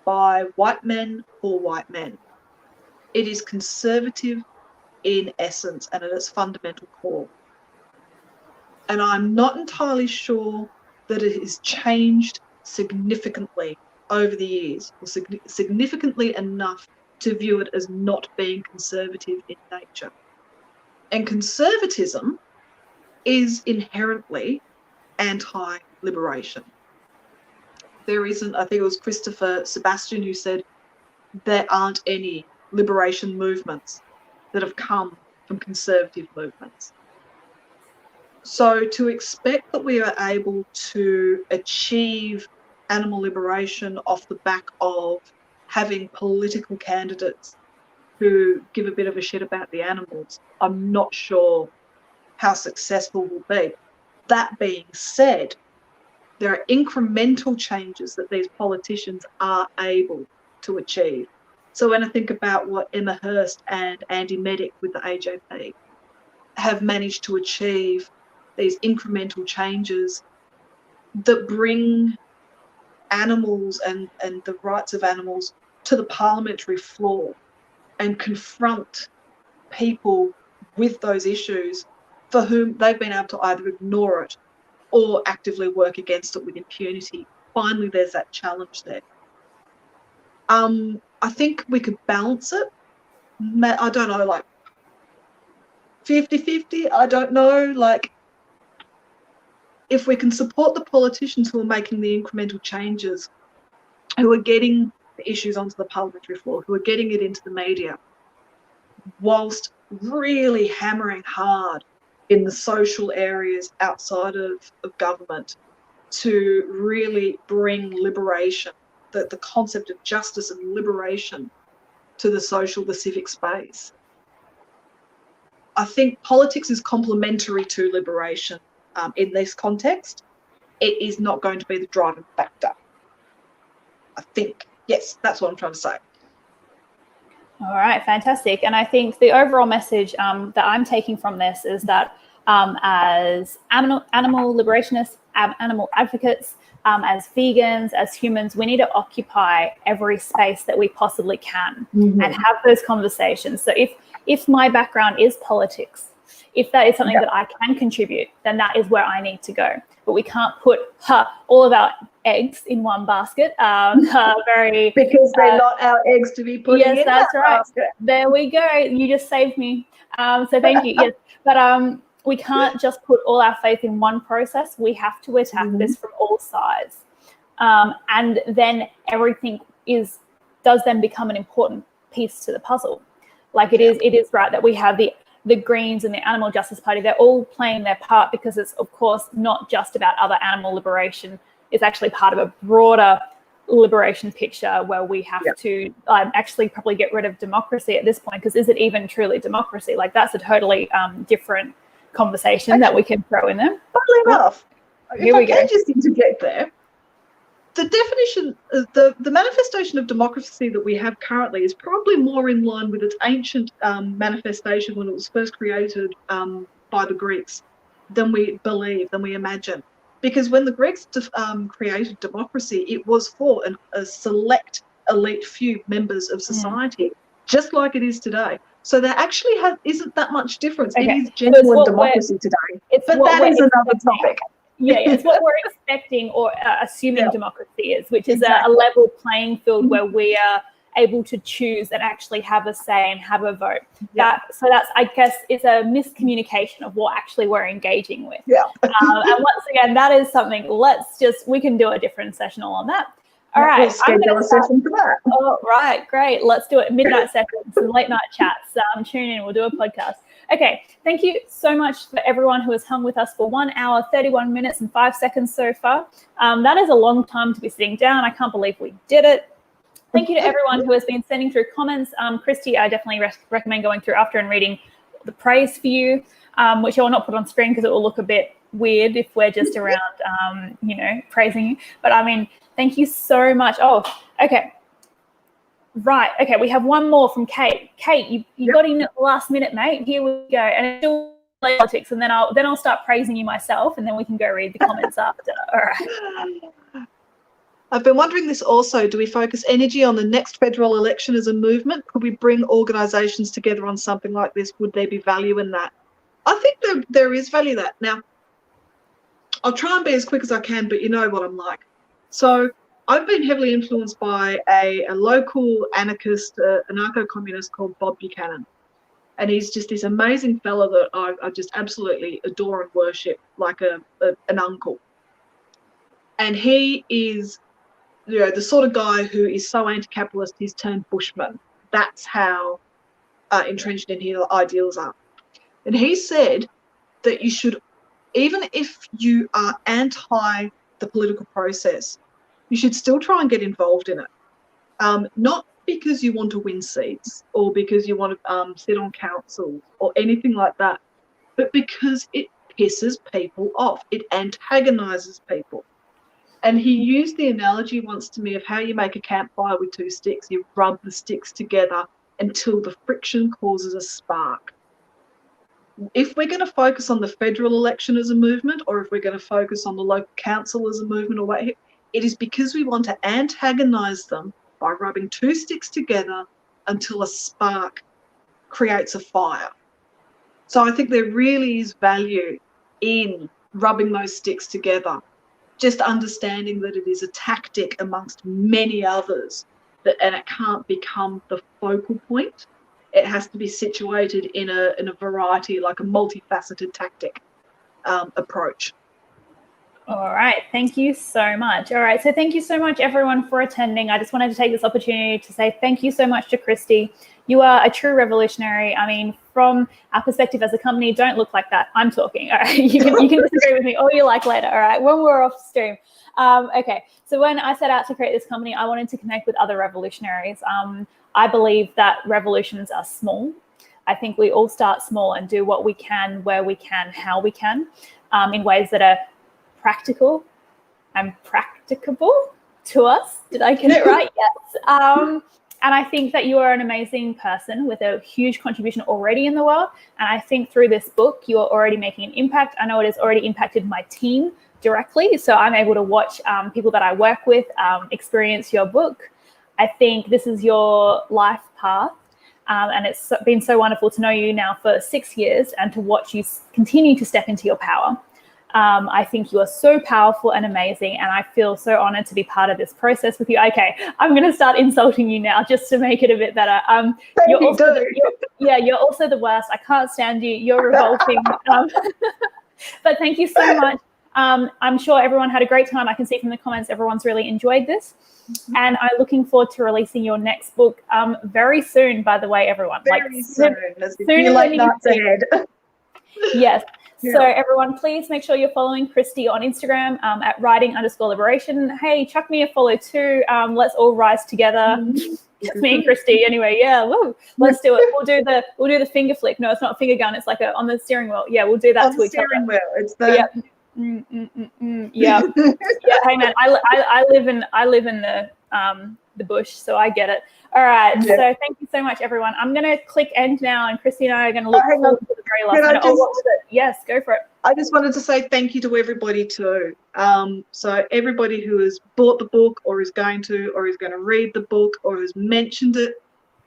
by white men for white men. It is conservative in essence and at its fundamental core. And I'm not entirely sure that it has changed significantly over the years, or significantly enough to view it as not being conservative in nature. And conservatism is inherently anti-liberation. There isn't, I think it was Christopher Sebastian who said, there aren't any liberation movements that have come from conservative movements. So to expect that we are able to achieve animal liberation off the back of having political candidates who give a bit of a shit about the animals, I'm not sure how successful we'll be. That being said, there are incremental changes that these politicians are able to achieve. So when I think about what Emma Hurst and Andy Medic with the AJP have managed to achieve, these incremental changes that bring animals and the rights of animals to the parliamentary floor and confront people with those issues for whom they've been able to either ignore it or actively work against it with impunity. Finally, there's that challenge there. I think we could balance it. I don't know, like 50-50, I don't know, like if we can support the politicians who are making the incremental changes, who are getting the issues onto the parliamentary floor, who are getting it into the media, whilst really hammering hard in the social areas outside of government to really bring liberation, the concept of justice and liberation to the social, the civic space. I think politics is complementary to liberation in this context. It is not going to be the driving factor, I think. Yes, that's what I'm trying to say. All right, fantastic. And I think the overall message that I'm taking from this is that as animal liberationists, animal advocates, as vegans, as humans, we need to occupy every space that we possibly can and have those conversations. So if my background is politics, if that is something that I can contribute, then that is where I need to go. But we can't put all of our eggs in one basket. Because they're not our eggs to be put in that right. basket. There we go. You just saved me. So thank you. Yes, but we can't just put all our faith in one process. We have to attack this from all sides. And then everything does then become an important piece to the puzzle. Like it is right that we have the Greens and the Animal Justice Party. They're all playing their part because it's, of course, not just about other animal liberation. It's actually part of a broader liberation picture where we have to actually probably get rid of democracy at this point, because is it even truly democracy? Like that's a totally different conversation that we can throw in there. Funnily enough, Here we go. Just interject there. The definition, the manifestation of democracy that we have currently is probably more in line with its ancient manifestation when it was first created by the Greeks than we believe, than we imagine. Because when the Greeks created democracy, it was for a select elite few members of society, just like it is today. So there actually isn't that much difference. Okay. It is genuine democracy today. But that is another topic. It's what we're expecting or assuming democracy is, which is a level playing field where we are able to choose and actually have a say and have a vote. So that's, I guess, it's a miscommunication of what actually we're engaging with. And once again, that is something, we can do a different session all on that. All right. We'll schedule a session for that. Oh, right. Great. Let's do it. Midnight sessions and late night chats. Tune in. We'll do a podcast. Okay. Thank you so much for everyone who has hung with us for 1 hour, 31 minutes and 5 seconds so far. That is a long time to be sitting down. I can't believe we did it. Thank you to everyone who has been sending through comments. Kristy, I definitely recommend going through after and reading the praise for you, which I will not put on screen because it will look a bit weird if we're just around, praising you. But I mean, thank you so much. Oh, okay. Right. Okay. We have one more from Kate. Kate, you got in at the last minute, mate. Here we go. And it's still politics, and then I'll start praising you myself, and then we can go read the comments after. All right. I've been wondering this also. Do we focus energy on the next federal election as a movement? Could we bring organisations together on something like this? Would there be value in that? I think there is value in that. Now, I'll try and be as quick as I can, but you know what I'm like. So I've been heavily influenced by a local anarchist, anarcho-communist called Bob Buchanan. And he's just this amazing fella that I just absolutely adore and worship like an uncle. And he is, the sort of guy who is so anti-capitalist he's turned Bushman. That's how entrenched in his ideals are. And he said that you should, even if you are anti the political process, you should still try and get involved in it. Not because you want to win seats or because you want to sit on council or anything like that, but because it pisses people off. It antagonises people. And he used the analogy once to me of how you make a campfire with two sticks. You rub the sticks together until the friction causes a spark. If we're going to focus on the federal election as a movement, or if we're going to focus on the local council as a movement, or what, it is because we want to antagonise them by rubbing two sticks together until a spark creates a fire. So I think there really is value in rubbing those sticks together. Just understanding that it is a tactic amongst many others, and it can't become the focal point. It has to be situated in a variety, like a multifaceted tactic approach. All right. Thank you so much. All right. So thank you so much, everyone, for attending. I just wanted to take this opportunity to say thank you so much to Kristy. You are a true revolutionary. I mean, from our perspective as a company, don't look like that. I'm talking. All right. You can disagree with me all you like later. All right. When we're off stream. Okay. So when I set out to create this company, I wanted to connect with other revolutionaries. I believe that revolutions are small. I think we all start small and do what we can, where we can, how we can, in ways that are practical and practicable to us. Did I get it right? Yes. And I think that you are an amazing person with a huge contribution already in the world. And I think through this book, you are already making an impact. I know it has already impacted my team directly. So I'm able to watch people that I work with experience your book. I think this is your life path. And it's been so wonderful to know you now for 6 years and to watch you continue to step into your power. I think you are so powerful and amazing, and I feel so honored to be part of this process with you. Okay, I'm going to start insulting you now just to make it a bit better. You're also the worst. I can't stand you. You're revolting. But thank you so much. I'm sure everyone had a great time. I can see from the comments everyone's really enjoyed this. And I'm looking forward to releasing your next book very soon, by the way, everyone. Very soon. Sooner like than nights ahead. Yes. Yeah. So everyone, please make sure you're following Kristy on Instagram at writing_liberation. Hey, chuck me a follow too. Let's all rise together. It's me and Kristy anyway. Yeah, woo. Let's do it. We'll do the finger flick. No, it's not a finger gun. It's like on the steering wheel. Yeah, we'll do that on the steering wheel. It's the yeah. Yeah. Yeah. Hey man, I live in the bush, so I get it. All right. Yeah. So thank you so much, everyone. I'm gonna click end now, and Kristy and I are gonna look forward to the very last minute. What was it? Yes, go for it. I just wanted to say thank you to everybody too. So everybody who has bought the book, or is going to read the book, or has mentioned it.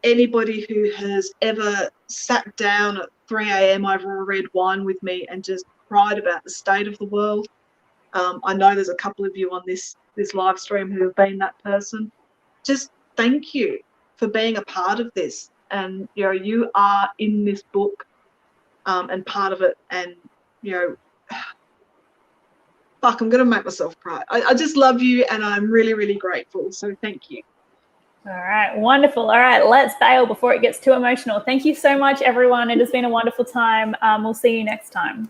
Anybody who has ever sat down at 3 a.m. over a red wine with me and just cried about the state of the world. I know there's a couple of you on this live stream who have been that person. Just thank you for being a part of this, and you are in this book and part of it, and fuck, I'm gonna make myself cry. I just love you, and I'm really, really grateful, so thank you. All right, wonderful. All right, let's bail before it gets too emotional. Thank you so much, everyone. It has been a wonderful time. We'll see you next time.